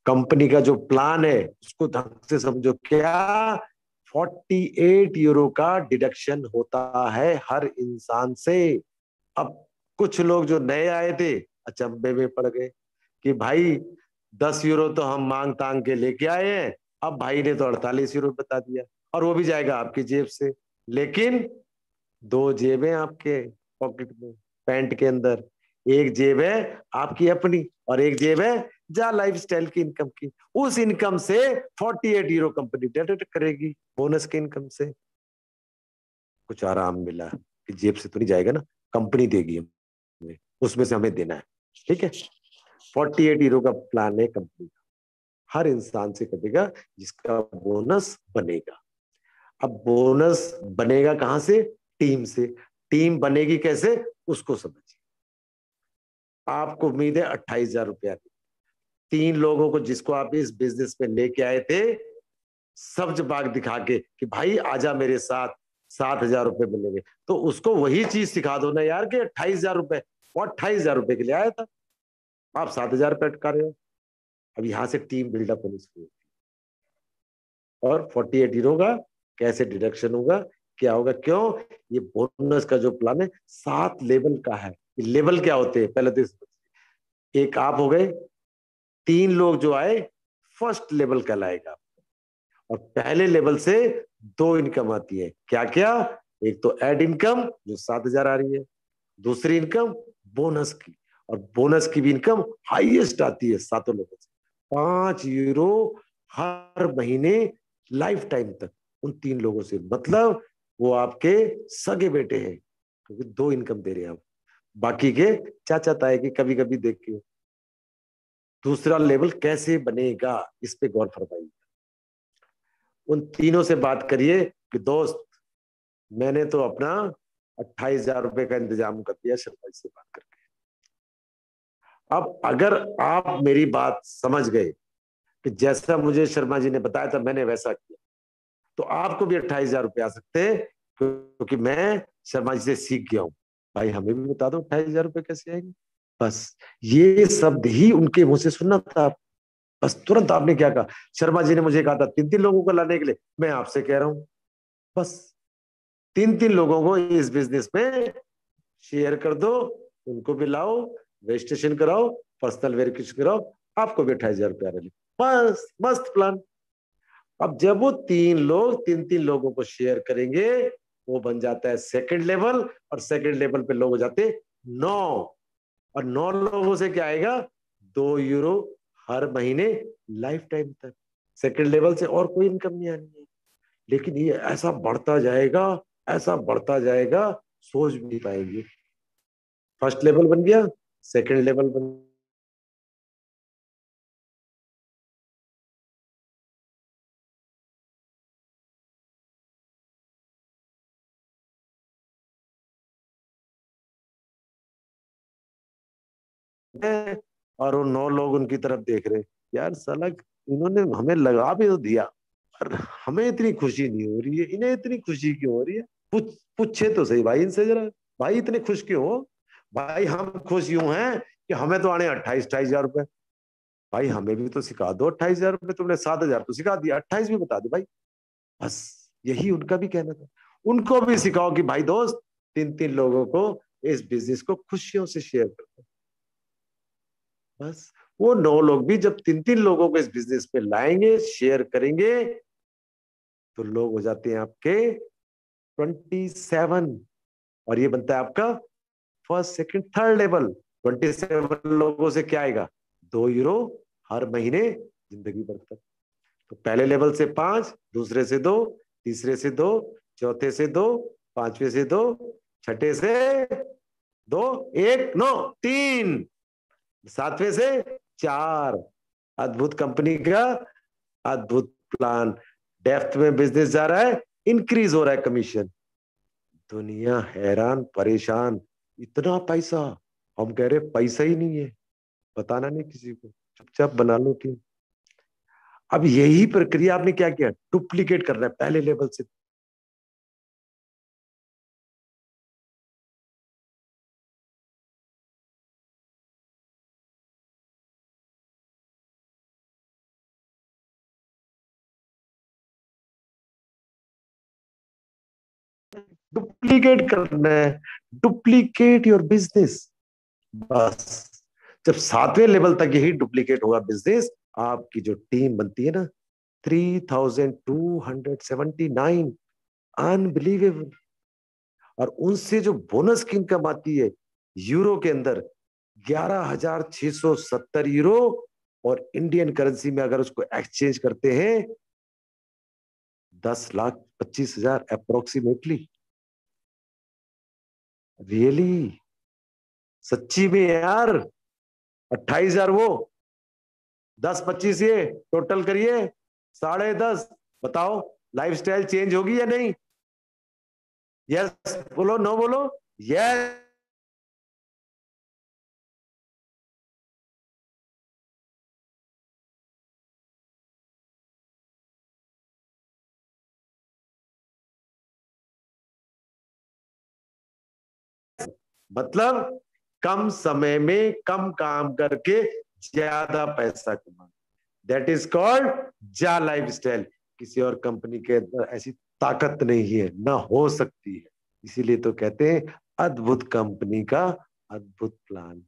कंपनी का जो प्लान है उसको ढंग से समझो। क्या 48 यूरो का डिडक्शन होता है हर इंसान से। अब कुछ लोग जो नए आए थे अचंभे में पड़ गए कि भाई 10 यूरो तो हम मांग तांग के लेके आए हैं, अब भाई ने तो 48 यूरो बता दिया, और वो भी जाएगा आपकी जेब से। लेकिन दो जेबें आपके पॉकेट में, पैंट के अंदर। एक जेब है आपकी अपनी, और एक जेब है जा लाइफस्टाइल की इनकम की। उस इनकम से 48 यूरो कंपनी डिडक्ट करेगी बोनस के इनकम से। कुछ आराम मिला कि जेब से तो नहीं जाएगा ना, कंपनी देगी हमें, उसमें से हमें देना है। ठीक है, 48 यूरो का प्लान है कंपनी का, हर इंसान से कटेगा जिसका बोनस बनेगा। अब बोनस बनेगा कहां से? टीम से। टीम बनेगी कैसे उसको समझिए। आपको उम्मीद है 28,000 रुपया, 3 लोगों को जिसको आप इस बिजनेस में लेके आए थे सब्ज बाग दिखा के कि भाई आजा मेरे साथ, 7,000 रुपए मिलेंगे, तो उसको वही चीज सिखा दो ना यार कि 28,000 रुपए, वो 28,000 रुपए के लिए आया था, आप 7,000 रुपए अटका रहे हो। अब यहां से टीम बिल्डअप होनी शुरू होती है। और 48 यूरो का कैसे डिडक्शन होगा, क्या होगा, क्यों? ये बोनस का जो प्लान है 7 लेवल का है। लेवल क्या होते हैं पहले तो एक आप हो गए, 3 लोग जो आए फर्स्ट लेवल कहलाएगा। और पहले लेवल से 2 इनकम आती है, क्या क्या? एक तो एड इनकम जो 7,000 आ रही है, दूसरी इनकम बोनस की, और बोनस की भी इनकम हाईएस्ट आती है 7 लोगों से, 5 यूरो हर महीने लाइफ टाइम तक उन 3 लोगों से। मतलब वो आपके सगे बेटे हैं क्योंकि 2 इनकम दे रहे हैं आप, बाकी के चाचा ताए की कभी कभी देख के। दूसरा लेवल कैसे बनेगा इस पे गौर फरमाइए। उन तीनों से बात करिए कि दोस्त मैंने तो अपना 28,000 रुपए का इंतजाम कर दिया शर्मा जी से बात करके। अब अगर आप मेरी बात समझ गए कि जैसा मुझे शर्मा जी ने बताया था मैंने वैसा किया, तो आपको भी 28,000 रुपये आ सकते हैं, क्योंकि मैं शर्मा जी से सीख गया हूं। भाई हमें भी बता दो 28,000 रुपये कैसे आएंगे। बस ये शब्द ही उनके मुंह से सुनना था। बस तुरंत आपने क्या कहा, शर्मा जी ने मुझे कहा था 3-3 लोगों को लाने के लिए, मैं आपसे कह रहा हूं बस 3-3 लोगों को इस बिजनेस में शेयर कर दो, उनको भी लाओ, रजिस्ट्रेशन कराओ, पर्सनल वेरिफिकेशन कराओ, आपको भी 28,000 रुपया मिले। बस मस्त प्लान। अब जब वो 3 लोग 3-3 लोगों को शेयर करेंगे वो बन जाता है सेकंड लेवल, और सेकंड लेवल पे लोग हो जाते हैं 9, और 9 लोगों से क्या आएगा? 2 यूरो हर महीने लाइफ टाइम तक। सेकंड लेवल से और कोई इनकम नहीं आनी है। लेकिन ये ऐसा बढ़ता जाएगा, ऐसा बढ़ता जाएगा, सोच भी नहीं पाएंगे। फर्स्ट लेवल बन गया, सेकंड लेवल बन गया, और वो 9 लोग उनकी तरफ देख रहे, यार साला इन्होंने हमें लगा भी तो दिया, और हमें इतनी खुशी नहीं हो रही है, इन्हें इतनी खुशी क्यों हो रही है? पूछे तो सही भाई इनसे जरा, भाई इतने खुश क्यों हो? भाई हम खुश यूं हैं कि हमें तो आने 28,000 रुपए। भाई हमें भी तो सिखा दो 28,000 रुपए, तुमने 7,000 तो सिखा दिया, 28 भी बता दो भाई। बस यही उनका भी कहना था। उनको भी सिखाओ कि भाई दोस्त 3-3 लोगों को इस बिजनेस को खुशियों से शेयर करो। बस वो 9 लोग भी जब 3-3 लोगों को इस बिजनेस में लाएंगे, शेयर करेंगे, तो लोग हो जाते हैं आपके 27, और ये बनता है आपका फर्स्ट सेकंड थर्ड लेवल। 27 लोगों से क्या आएगा? 2 यूरो हर महीने जिंदगी भर तक। तो पहले लेवल से 5, दूसरे से 2, तीसरे से 2, चौथे से 2, पांचवे से 2, छठे से 2, 1, 9, 3, सातवें से 4। अद्भुत कंपनी का अद्भुत प्लान। डेप्थ में बिजनेस जा रहा है, इंक्रीज हो रहा है कमीशन। दुनिया हैरान परेशान, इतना पैसा। हम कह रहे पैसा ही नहीं है, बताना नहीं किसी को, चुपचाप बना लो टीम। अब यही प्रक्रिया आपने क्या किया, डुप्लीकेट करना है पहले लेवल से। डुप्लीकेट करना है, डुप्लीकेट योर बिजनेस। बस जब 7वें लेवल तक यही डुप्लीकेट होगा बिजनेस, आपकी जो टीम बनती है ना 3279, अनबिलीवेबल। और उनसे जो बोनस की इनकम आती है यूरो के अंदर 11,670 यूरो, और इंडियन करेंसी में अगर उसको एक्सचेंज करते हैं 10,25,000 अप्रोक्सीमेटली। रियली, सच्ची में यार। 28,000 वो, 10-25 ये, टोटल करिए 10.5। बताओ लाइफस्टाइल चेंज होगी या नहीं? यस बोलो, नो बोलो। यस। मतलब कम समय में कम काम करके ज्यादा पैसा कमाना, दैट इज कॉल्ड जा लाइफस्टाइल। किसी और कंपनी के अंदर ऐसी ताकत नहीं है, ना हो सकती है। इसीलिए तो कहते हैं अद्भुत कंपनी का अद्भुत प्लान।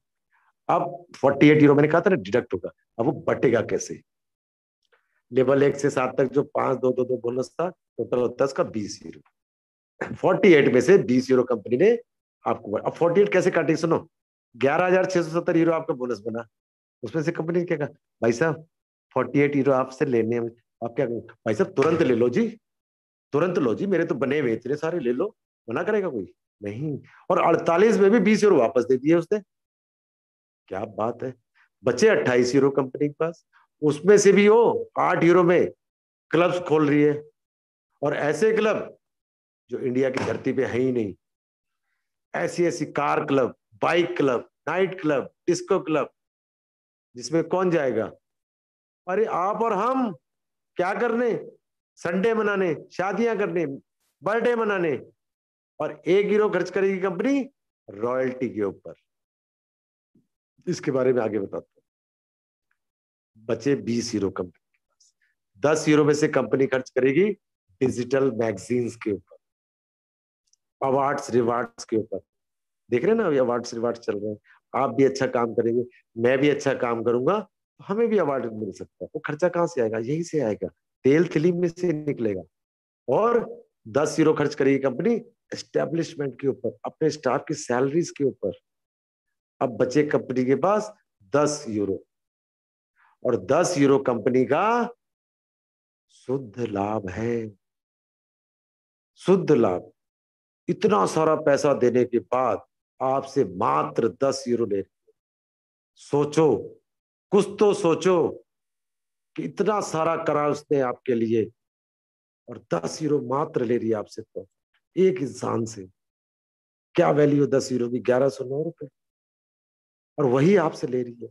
अब 48 यूरो मैंने कहा था ना डिडक्ट होगा, अब वो बटेगा कैसे? लेवल 1 से 7 तक जो 5-2-2-2 बोनस था, टोटल होता है उसका 20 यूरो। 48 में से 20 यूरो कंपनी ने आपको, अब 48 कैसे काटेगी सुनो। 11,670 यूरो आपका बोनस बना, उसमें से कंपनी ने क्या कहा, भाई साहब 48 यूरो आपसे लेने हैं। आप क्या करेंगे? भाई साहब तुरंत ले लो जी, तुरंत लो जी, मेरे तो बने हुए इतने सारे, ले लो। मना करेगा कोई? नहीं। और 48 में भी 20 यूरो वापस दे दिए उसने। क्या बात है। बचे 28 यूरो कंपनी के पास, उसमें से भी वो 8 यूरो में क्लब्स खोल रही है। और ऐसे क्लब जो इंडिया की धरती पे है ही नहीं, ऐसी ऐसी car club, bike club, night club, disco club, जिसमें कौन जाएगा? अरे आप और हम। क्या करने? संडे मनाने, शादियां करने, बर्थडे मनाने। और 1 यूरो खर्च करेगी कंपनी रॉयल्टी के ऊपर। इसके बारे में आगे बताता हूँ। बचे 20 यूरो कंपनी के पास, 10 यूरो में से कंपनी खर्च करेगी डिजिटल मैगजीन्स के ऊपर, अवार्ड्स रिवार्ड्स के ऊपर। देख रहे हैं ना अभी अवार्ड्स रिवार्ड्स चल रहे हैं। आप भी अच्छा काम करेंगे, मैं भी अच्छा काम करूंगा, तो हमें भी अवार्ड मिल सकता है। वो खर्चा कहाँ से आएगा? यहीं से आएगा, तेल तिली में से निकलेगा। और 10 यूरो खर्च करेगी कंपनी एस्टेब्लिशमेंट के ऊपर, अपने स्टाफ की सैलरीज के ऊपर। अब बचे कंपनी के पास 10 यूरो, और 10 यूरो कंपनी का शुद्ध लाभ है। शुद्ध लाभ। इतना सारा पैसा देने के बाद आपसे मात्र 10 यूरो ले। सोचो, कुछ तो सोचो कि इतना सारा करा उसने आपके लिए, और 10 यूरो मात्र ले रही है आपसे। तो एक इंसान से क्या वैल्यू? 10 यूरो की 1109 रुपए, और वही आपसे ले रही है।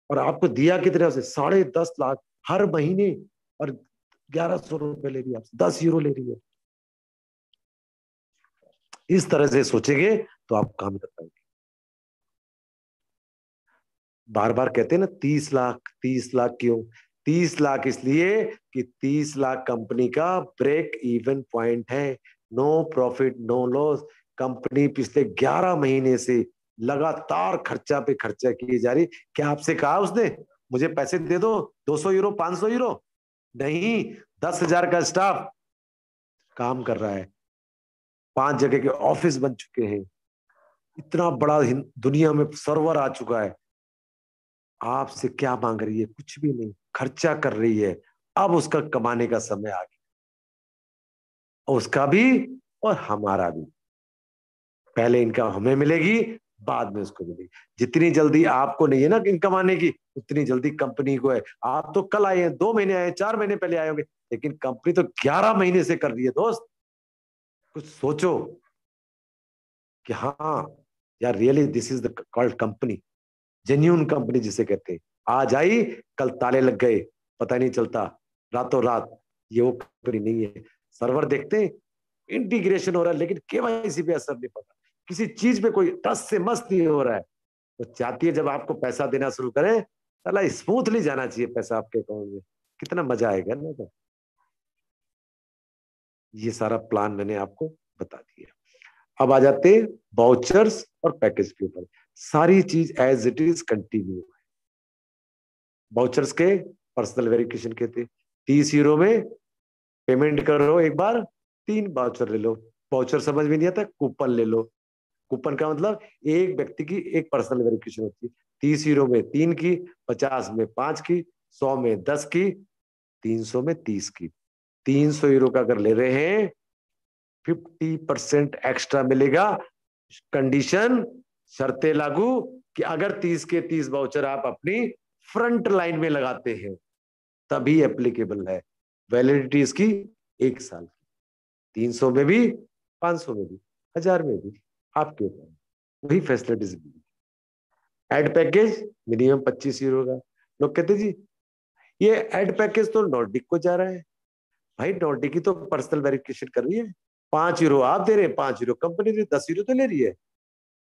और आपको दिया कितने? से 10.5 लाख हर महीने, और 1100 रुपए ले रही है आपसे, 10 यूरो ले रही है। इस तरह से सोचेंगे तो आप काम कर पाएंगे। बार बार कहते हैं ना 30 लाख, 30 लाख क्यों? 30 लाख इसलिए कि 30 लाख कंपनी का ब्रेक इवन पॉइंट है। No profit no loss. Company पिछले 11 महीने से लगातार खर्चा पे खर्चा की जा रही। क्या आपसे कहा उसने मुझे पैसे दे दो 200 यूरो, 500 यूरो? नहीं। 10,000 का स्टाफ काम कर रहा है, 5 जगह के ऑफिस बन चुके हैं, इतना बड़ा दुनिया में सर्वर आ चुका है। आपसे क्या मांग रही है? कुछ भी नहीं, खर्चा कर रही है। अब उसका कमाने का समय आ गया, उसका भी और हमारा भी। पहले इनकम हमें मिलेगी, बाद में उसको मिलेगी। जितनी जल्दी आपको नहीं है ना इनकम आने की, उतनी जल्दी कंपनी को है। आप तो कल आए हैं, 2 महीने आए, 4 महीने पहले आए होंगे, लेकिन कंपनी तो 11 महीने से कर रही है दोस्त। कुछ सोचो कि हाँ यार, really this is the called company, genuine company जिसे कहते हैं। आज आई, कल ताले लग गए, पता नहीं चलता, रातों रात। ये वो कंपनी नहीं है। सर्वर देखते हैं, इंटीग्रेशन हो रहा है, लेकिन केवाईसी पे असर नहीं पड़ा, किसी चीज पे कोई टस से मस नहीं हो रहा है। वो चाहती है जब आपको पैसा देना शुरू करें, साला स्मूथली जाना चाहिए पैसा आपके अकाउंट में, कितना मजा आएगा ना। तो ये सारा प्लान मैंने आपको बता दिया। अब आ जाते हैं वाउचर्स और पैकेज के ऊपर। सारी चीज एज इट इज कंटिन्यू है। वाउचर्स के पर्सनल वेरिफिकेशन के थे, 30 यूरो में पेमेंट करो एक बार, 3 वाउचर ले लो। वाउचर समझ में नहीं आता, कूपन ले लो। कूपन का मतलब एक व्यक्ति की एक पर्सनल वेरिफिकेशन होती है। 30 यूरो में 3 की, 50 में 5 की, 100 में 10 की, 300 में 30 की। 300 यूरो का अगर ले रहे हैं 50% एक्स्ट्रा मिलेगा। कंडीशन, शर्तें लागू, कि अगर 30 के 30 वाउचर आप अपनी फ्रंट लाइन में लगाते हैं तभी एप्लीकेबल है। वैलिडिटी इसकी 1 साल की, 300 में भी, 500 में भी, 1000 में भी, आपके ऊपर वही फैसिलिटीज भी। एड पैकेज मिनिमम 25 यूरो का। लोग कहते जी ये एड पैकेज तो नॉर्डिक को जा रहा है। भाई नॉर्डिक की तो पर्सनल वेरिफिकेशन कर रही है, 5 यूरो आप दे रहे हैं, 5 यूरो कंपनी दे, 10 यूरो तो ले रही है।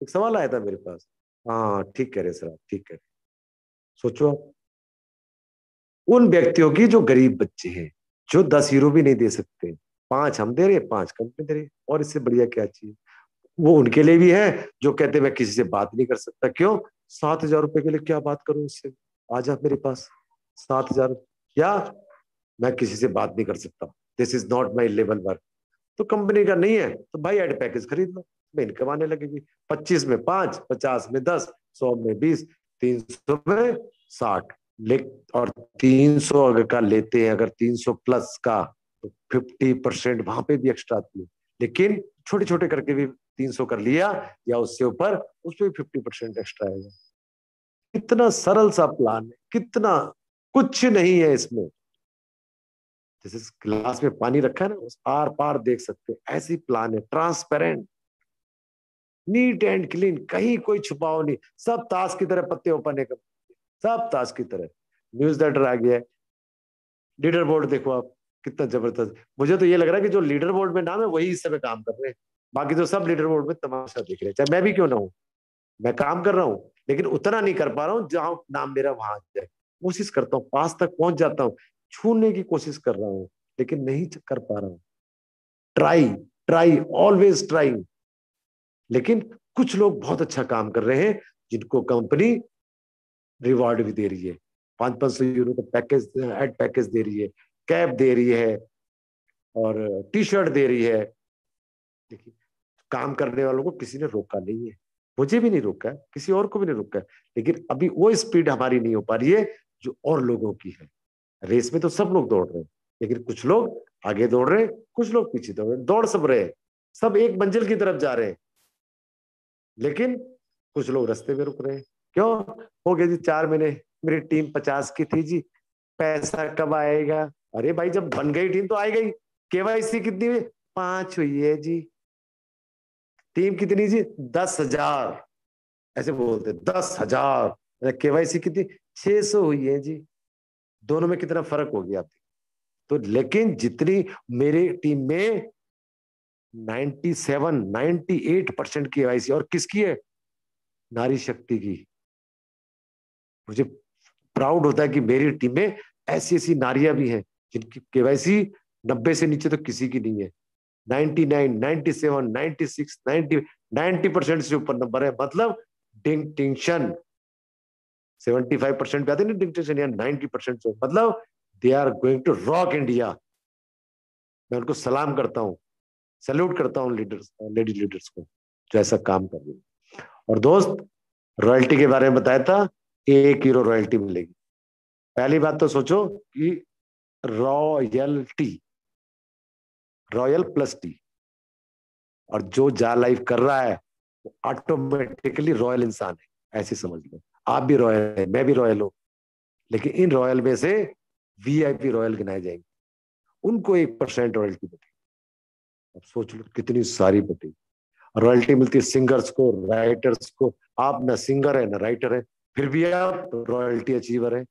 एक सवाल आया था मेरे पास। हाँ ठीक कह रहे सर आप, ठीक कह रहे। सोचो आप, उन व्यक्तियों की जो गरीब बच्चे हैं, जो 10 यूरो भी नहीं दे सकते, 5 हम दे रहे, 5 कंपनी दे रही, और इससे बढ़िया क्या चाहिए। वो उनके लिए भी है जो कहते मैं किसी से बात नहीं कर सकता। क्यों? 7,000 रुपए के लिए क्या बात करूं उससे, आ जा मेरे पास 7,000, या मैं किसी से बात नहीं कर सकता, this is not my level work. तो कंपनी का नहीं है तो भाई एड पैकेज खरीद लो, मैं इनकम आने लगेगी। 25 में 5, 50 में 10, 100 में 20, 300 में 60। और 300 अगर का लेते हैं, अगर 300 प्लस का, तो 50% वहां पे भी एक्स्ट्रा आती है। लेकिन छोटे छोटे करके भी 300 कर लिया या उससे ऊपर, उसमें 50% एक्स्ट्रा आएगा। कितना सरल सा प्लान है, कितना कुछ नहीं है इसमें। जैसे ग्लास में पानी रखा है ना, उस आर पार देख सकते हैं, ऐसी प्लान है, ट्रांसपेरेंट, नीट एंड क्लीन, कहीं कोई छुपाव नहीं, सब ताश की तरह पत्ते ओपन है, सब ताश की तरह। न्यूज लेटर आ गया है, लीडर बोर्ड देखो आप, कितना जबरदस्त। मुझे तो ये लग रहा है कि जो लीडर बोर्ड में नाम है वही इस समय काम कर रहे हैं, बाकी तो सब लीडर बोर्ड में तमाशा देख रहे हैं। चाहे मैं भी क्यों ना हूं, मैं काम कर रहा हूँ लेकिन उतना नहीं कर पा रहा हूँ जहां नाम मेरा वहां जाए। कोशिश करता हूँ, पास तक पहुंच जाता हूँ, छूने की कोशिश कर रहा हूँ, लेकिन नहीं कर पा रहा हूँ। Try, try, always try. लेकिन कुछ लोग बहुत अच्छा काम कर रहे हैं जिनको कंपनी रिवॉर्ड भी दे रही है, 500-500 यूरो का पैकेज, एड पैकेज दे रही है, कैब दे रही है, और टी शर्ट दे रही है। देखिए, काम करने वालों को किसी ने रोका नहीं है, मुझे भी नहीं रोका है, किसी और को भी नहीं रोका है। लेकिन अभी वो स्पीड हमारी नहीं हो पा रही है जो और लोगों की है। रेस में तो सब लोग दौड़ रहे हैं, लेकिन कुछ लोग आगे दौड़ रहे हैं, कुछ लोग पीछे दौड़ रहे हैं, दौड़ सब रहे हैं, सब एक मंजिल की तरफ जा रहे हैं, लेकिन कुछ लोग रास्ते में रुक रहे हैं। क्यों? हो गया जी 4 महीने, मेरी टीम 50 की थी जी, पैसा कब आएगा? अरे भाई जब बन गई टीम तो आएगा ही। केवाईसी कितनी हुई? 5 हुई है जी। टीम कितनी जी? 10,000। ऐसे बोलते 10,000। केवाईसी कितनी? 600 हुई है जी। दोनों में कितना फर्क हो गया? तो लेकिन जितनी मेरी टीम में 98% केवाईसी, और किसकी है? नारी शक्ति की। मुझे प्राउड होता है कि मेरी टीम में ऐसी ऐसी नारियां भी हैं जिनकी केवाईसी 90 से नीचे तो किसी की नहीं है। 99, 97, 96, 90% से ऊपर नंबर है। मतलब डिंक्टिंक्शन 75% पे आते हैं ना, डिंक्टिंक्शन या 90% से, मतलब they are going to rock India. मैं उनको सलाम करता हूँ, सैल्यूट करता हूँ लीडर्स, लेडी लीडर्स को जो ऐसा काम कर रही है। और दोस्त, रॉयल्टी के बारे में बताया था, 1 यूरो रॉयल्टी मिलेगी। पहली बात तो सोचो कि रॉयल्टी, रॉयल प्लस टी, और जो जा लाइव कर रहा है वो ऑटोमेटिकली रॉयल इंसान है, ऐसे समझ लो। आप भी रॉयल है, मैं भी रॉयल हूं, लेकिन इन रॉयल में से वीआईपी रॉयल गिनाए जाएंगे, उनको 1% रॉयल्टी बटेगी। अब सोच लो कितनी सारी बटेगी। रॉयल्टी मिलती है सिंगर्स को, राइटर्स को। आप ना सिंगर है ना राइटर है, फिर भी आप रॉयल्टी अचीवर है।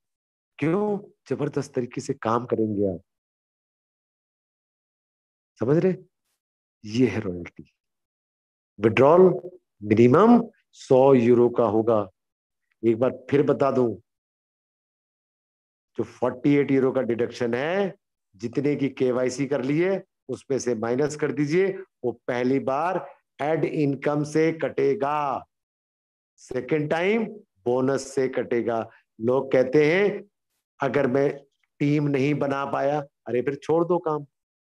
क्यों? जबरदस्त तरीके से काम करेंगे आप। समझ रहे? ये है रॉयल्टी। विड्रॉल मिनिमम 100 यूरो का होगा। एक बार फिर बता दूं, जो 48 यूरो का डिडक्शन है, जितने की केवाईसी कर ली है उसमें से माइनस कर दीजिए। वो पहली बार एड इनकम से कटेगा, सेकेंड टाइम बोनस से कटेगा। लोग कहते हैं अगर मैं टीम नहीं बना पाया, अरे फिर छोड़ दो काम,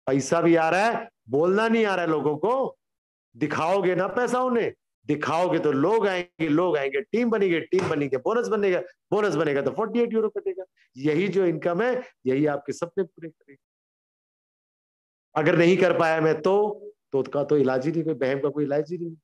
पैसा भी आ रहा है, बोलना नहीं आ रहा है लोगों को, दिखाओगे ना पैसा उन्हें, दिखाओगे तो लोग आएंगे, लोग आएंगे, टीम बनेगी, टीम बनेगी, बोनस बनेगा, बोनस बनेगा तो 48 यूरो कटेगा। यही जो इनकम है, यही आपके सपने पूरे करेगा। अगर नहीं कर पाया मैं तो उसका तो इलाज ही नहीं, कोई बहम का कोई इलाज ही नहीं।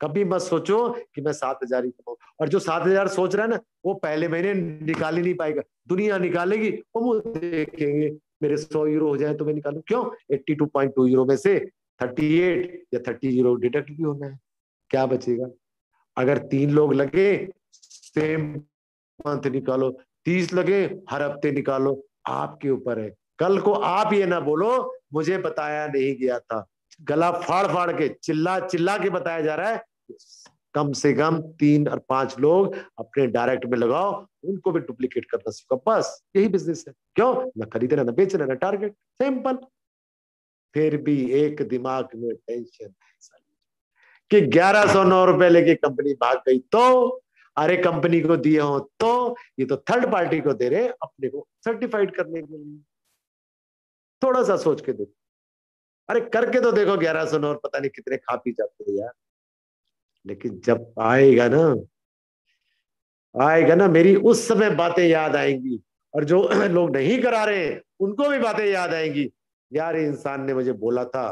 कभी मत सोचो कि मैं 7,000 ही कमाऊं, और जो 7,000 सोच रहा है ना, वो पहले महीने निकाल ही नहीं पाएगा, दुनिया निकालेगी, वो मुझे देखेंगे मेरे 100 यूरो हो जाए तो मैं निकालू, क्यों 82.2 यूरो में से 38 या 30 यूरो डिडक्ट भी होना है, क्या बचेगा? अगर 3 लोग लगे सेम मंथ निकालो, 30 लगे हर हफ्ते निकालो, आपके ऊपर है। कल को आप ये ना बोलो मुझे बताया नहीं गया था, गला फाड़ फाड़ के चिल्ला चिल्ला के बताया जा रहा है। कम से कम 3 और 5 लोग अपने डायरेक्ट में लगाओ, उनको भी डुप्लीकेट करना सीखो, बस यही बिजनेस है। क्यों ना खरीदना ना बेचना ना टारगेट, सिंपल। फिर भी एक दिमाग में टेंशन कि 1,109 रुपए लेके कंपनी भाग गई तो, अरे कंपनी को दिए हो तो, ये तो थर्ड पार्टी को दे रहे अपने को सर्टिफाइड करने के लिए। थोड़ा सा सोच के देखो, अरे करके तो देखो 1,109 और पता नहीं कितने खा पी जाते हैं यार। लेकिन जब आएगा ना, आएगा ना, मेरी उस समय बातें याद आएंगी, और जो लोग नहीं करा रहे हैं उनको भी बातें याद आएंगी, यार इंसान ने मुझे बोला था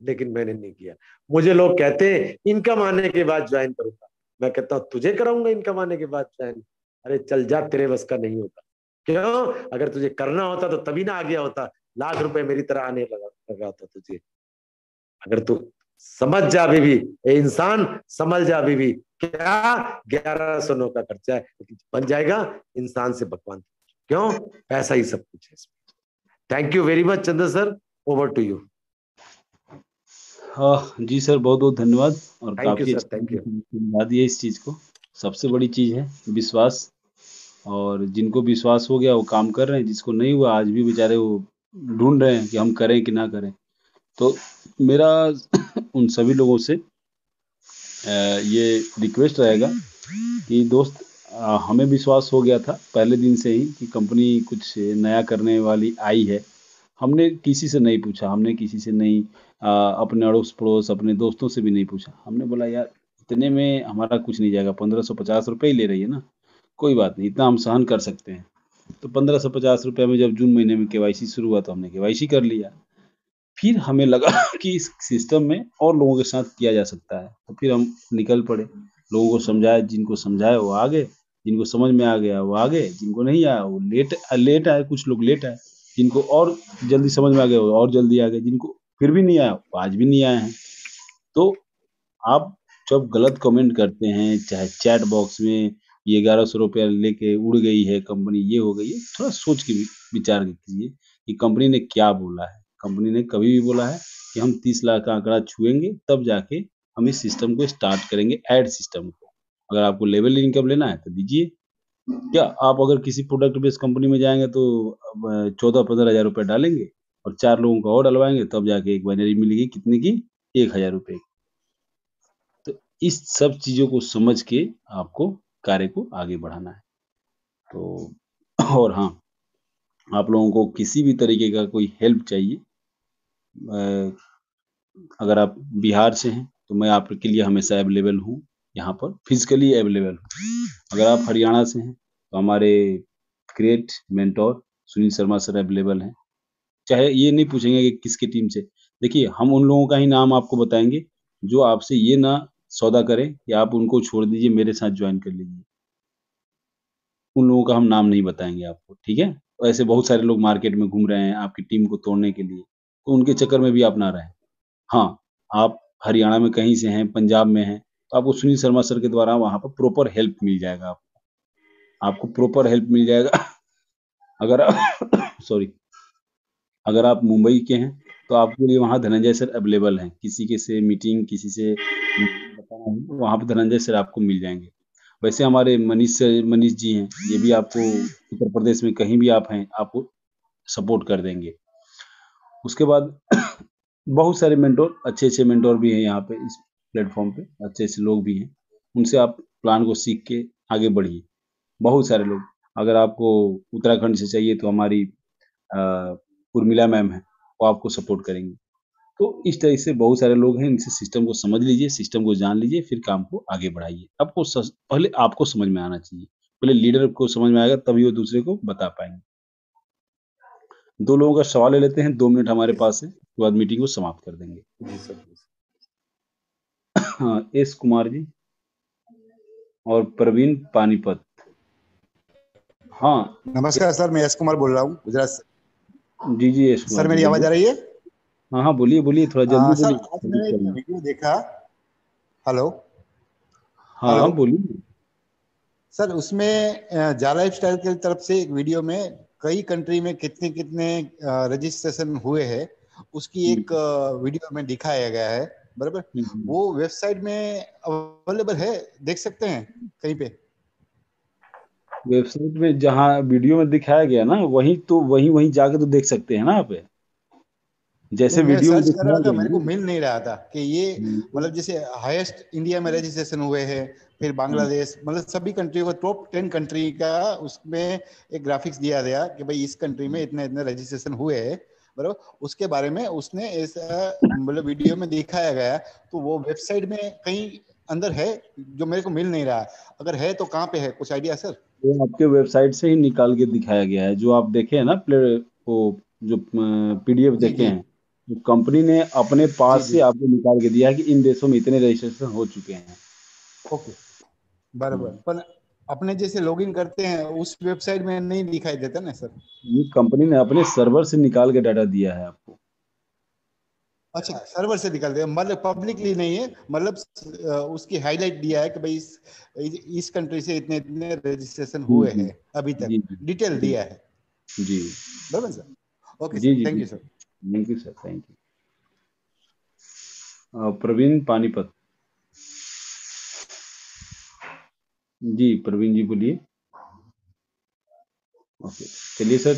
लेकिन मैंने नहीं किया। मुझे लोग कहते हैं इनकम आने के बाद ज्वाइन करूंगा, मैं कहता हूं तुझे कराऊंगा इनकम आने के बाद ज्वाइन? अरे चल जा, तेरे बस का नहीं होता। क्यों? अगर तुझे करना होता तो तभी ना आ गया होता, लाख रुपए मेरी तरह आने लगा होता तुझे। अगर तू समझ जा अभी भी, ए इंसान समझ जा अभी भी, क्या 1,109 का खर्चा है, लेकिन बन जाएगा इंसान से भगवान। क्यों? पैसा ही सब कुछ है इसमें। Thank you very much Chandra sir, over to you. हाँ जी सर, बहुत बहुत धन्यवाद। और थैंक यू काफ़ी सर, अच्छी थैंक तरीके यू। से समझा दिए इस चीज़ को। सबसे बड़ी चीज़ है विश्वास, और जिनको विश्वास हो गया वो काम कर रहे हैं, जिसको नहीं हुआ आज भी बेचारे वो ढूंढ रहे हैं कि हम करें कि ना करें। तो मेरा उन सभी लोगों से ये रिक्वेस्ट रहेगा कि दोस्त, हमें विश्वास हो गया था पहले दिन से ही कि कंपनी कुछ नया करने वाली आई है। हमने किसी से नहीं पूछा, हमने किसी से नहीं, अपने अड़ोस पड़ोस अपने दोस्तों से भी नहीं पूछा। हमने बोला यार इतने में हमारा कुछ नहीं जाएगा, 1550 रुपये ही ले रही है ना, कोई बात नहीं, इतना हम सहन कर सकते हैं। तो 1550 रुपये में जब जून महीने में केवाईसी शुरू हुआ तो हमने केवाईसी कर लिया। फिर हमें लगा कि इस सिस्टम में और लोगों के साथ किया जा सकता है, तो फिर हम निकल पड़े, लोगों को समझाया, जिनको समझाया वो आ गए, जिनको समझ में आ गया वो आ गए, जिनको नहीं आया वो लेट लेट आए, कुछ लोग लेट आए, जिनको और जल्दी समझ में आ गया वो और जल्दी आ गए, जिनको फिर भी नहीं आया वो आज भी नहीं आए हैं। तो आप जब गलत कमेंट करते हैं, चाहे चैट बॉक्स में ये 1,100 रुपया लेके उड़ गई है कंपनी, ये हो गई है, थोड़ा सोच के विचार कीजिए कि कंपनी ने क्या बोला है। कंपनी ने कभी भी बोला है कि हम 30 लाख का आंकड़ा छुएंगे तब जाके हम इस सिस्टम को स्टार्ट करेंगे, ऐड सिस्टम को। अगर आपको लेवल इनकम लेना है तो दीजिए। क्या आप अगर किसी प्रोडक्ट बेस्ड कंपनी में जाएंगे तो 14-15 हज़ार रुपये डालेंगे और 4 लोगों का और डलवाएंगे, तब जाके एक बाइनरी मिलेगी कितने की, 1,000 रुपये। तो इस सब चीज़ों को समझ के आपको कार्य को आगे बढ़ाना है। तो और हाँ, आप लोगों को किसी भी तरीके का कोई हेल्प चाहिए, अगर आप बिहार से हैं तो मैं आपके लिए हमेशा अवेलेबल हूँ, यहाँ पर फिजिकली अवेलेबल हूँ। अगर आप हरियाणा से हैं तो हमारे great mentor Sunil Sharma sir available हैं। चाहे ये नहीं पूछेंगे कि किसकी टीम से। देखिए, हम उन लोगों का ही नाम आपको बताएँगे जो आपसे ये ना सौदा करें कि आप उनको छोड़ दीजिए, मेरे साथ जॉइन कर लीजिए। उन लोगों का हम नाम नहीं बताएँगे आपको, ठीक है? तो ऐसे बहुत सारे लोग मार्केट में घूम रहे हैं आपकी टीम को तोड़ने के लिए, तो उनके चक्कर में भी आप ना रहें। हाँ, आप हरियाणा में कहीं से हैं, पंजाब में हैं, तो आपको सुनील शर्मा सर के द्वारा वहाँ पर प्रॉपर हेल्प मिल जाएगा आपको। आपको प्रॉपर हेल्प मिल जाएगा। अगर आप सॉरी, अगर आप मुंबई के हैं, तो आपके लिए वहाँ धनंजय सर अवेलेबल हैं। किसी के से मीटिंग, किसी से बताना हो, वहाँ पे धनंजय सर आपको मिल जाएँगे। वैसे हमारे मनीष जी हैं, ये भी आपको उत्तर प्रदेश में कहीं भी आप हैं, आपको सपोर्ट कर देंगे। उसके बाद बहुत सारे मेंटोर, अच्छे-अच्छे मेंटोर भी हैं यहाँ पे इस प्लेटफ़ॉर्म पे, अच्छे-अच्छे लोग भी हैं। उनसे आप प्लान को सीख के आगे बढ़िए। बहुत सारे लोग, अगर आपको उत्तराखंड से चाहिए तो हमारी उर्मिला मैम हैं, वो आपको सपोर्ट करेंगी। तो इस तरह से बहुत सारे लोग हैं, इनसे सिस्टम को समझ लीजिए, सिस्टम को जान लीजिए, फिर काम को आगे बढ़ाइए। आपको पहले आपको समझ में आना चाहिए। पहले लीडर को समझ में आएगा तभी वो दूसरे को बता पाएँगे। 2 लोगों का सवाल ले लेते हैं, 2 मिनट हमारे जी पास है, उसके बाद मीटिंग को समाप्त कर देंगे। जी सर, जी सर। हाँ, एस कुमार जी और प्रवीण पानीपत। हाँ, नमस्कार सर, मैं यश कुमार बोल रहा हूँ गुजरात से। जी, जी, यश कुमार सर जी मेरी आवाज बोलिए। आ रही है? हाँ, हाँ, बोलिए, बोलिए, थोड़ा जल्दी सर बोलिए, आज जल्दी मैंने एक करेंगे। वीडियो देखा। हेलो। हाँ, हेलो। हाँ, बोलिए। सर उसमें जा लाइफ स्टाइल की तरफ से एक वीडियो में कई कंट्री में कितने कितने रजिस्ट्रेशन हुए हैं उसकी हुँ, एक वीडियो में दिखाया गया है। बराबर। हुँ, हुँ। वो वेबसाइट में अवेलेबल है, देख सकते हैं कहीं पे? वेबसाइट में जहाँ वीडियो में दिखाया गया ना, वहीं तो वहीं जाके तो देख सकते हैं ना आप। जैसे नहीं, मैं वीडियो में सर्च कर रहा दिखाया था, गया मेरे को ना। मिल नहीं रहा था कि ये हुँ, मतलब जैसे हाईएस्ट इंडिया में रजिस्ट्रेशन हुए हैं, फिर हुँ, बांग्लादेश, मतलब सभी कंट्री को टॉप 10 कंट्री का उसमें एक ग्राफिक्स दिया गया कि भाई इस कंट्री में हुँ। इतने इतने रजिस्ट्रेशन हुए हैं। बराबर। उसके बारे में उसने ऐसा मतलब वीडियो में दिखाया गया। तो वो वेबसाइट में कहीं अंदर है जो मेरे को मिल नहीं रहा। अगर है तो कहाँ पे है, कुछ आइडिया सर? वो आपके वेबसाइट से ही निकाल के दिखाया गया है, जो आप देखे हैं ना वो जो पीडीएफ जी देखे जी। हैं, तो कंपनी ने अपने जी पास से जी। आपको निकाल के दिया है कि इन देशों में इतने रजिस्ट्रेशन हो चुके हैं। ओके। बराबर। हाँ, पर अपने जैसे लॉगिन करते हैं उस वेबसाइट में नहीं दिखाई देता ना सर? ये कंपनी ने अपने सर्वर से निकाल के डाटा दिया है आपको। अच्छा, सर्वर से निकल दिया, मतलब पब्लिकली नहीं है, मतलब उसकी हाईलाइट दिया है कि भाई इस कंट्री से इतने इतने रजिस्ट्रेशन जी, हुए जी। हैं अभी जी, तक, जी। डिटेल जी, दिया है। जी। बराबर सर? ओके जी, सर, जी, थैंक यू बिल्कुल। Sir. Thank you sir, thank you. Praveen Panipat. जी, प्रवीण जी बोलिए। ओके, चलिए सर।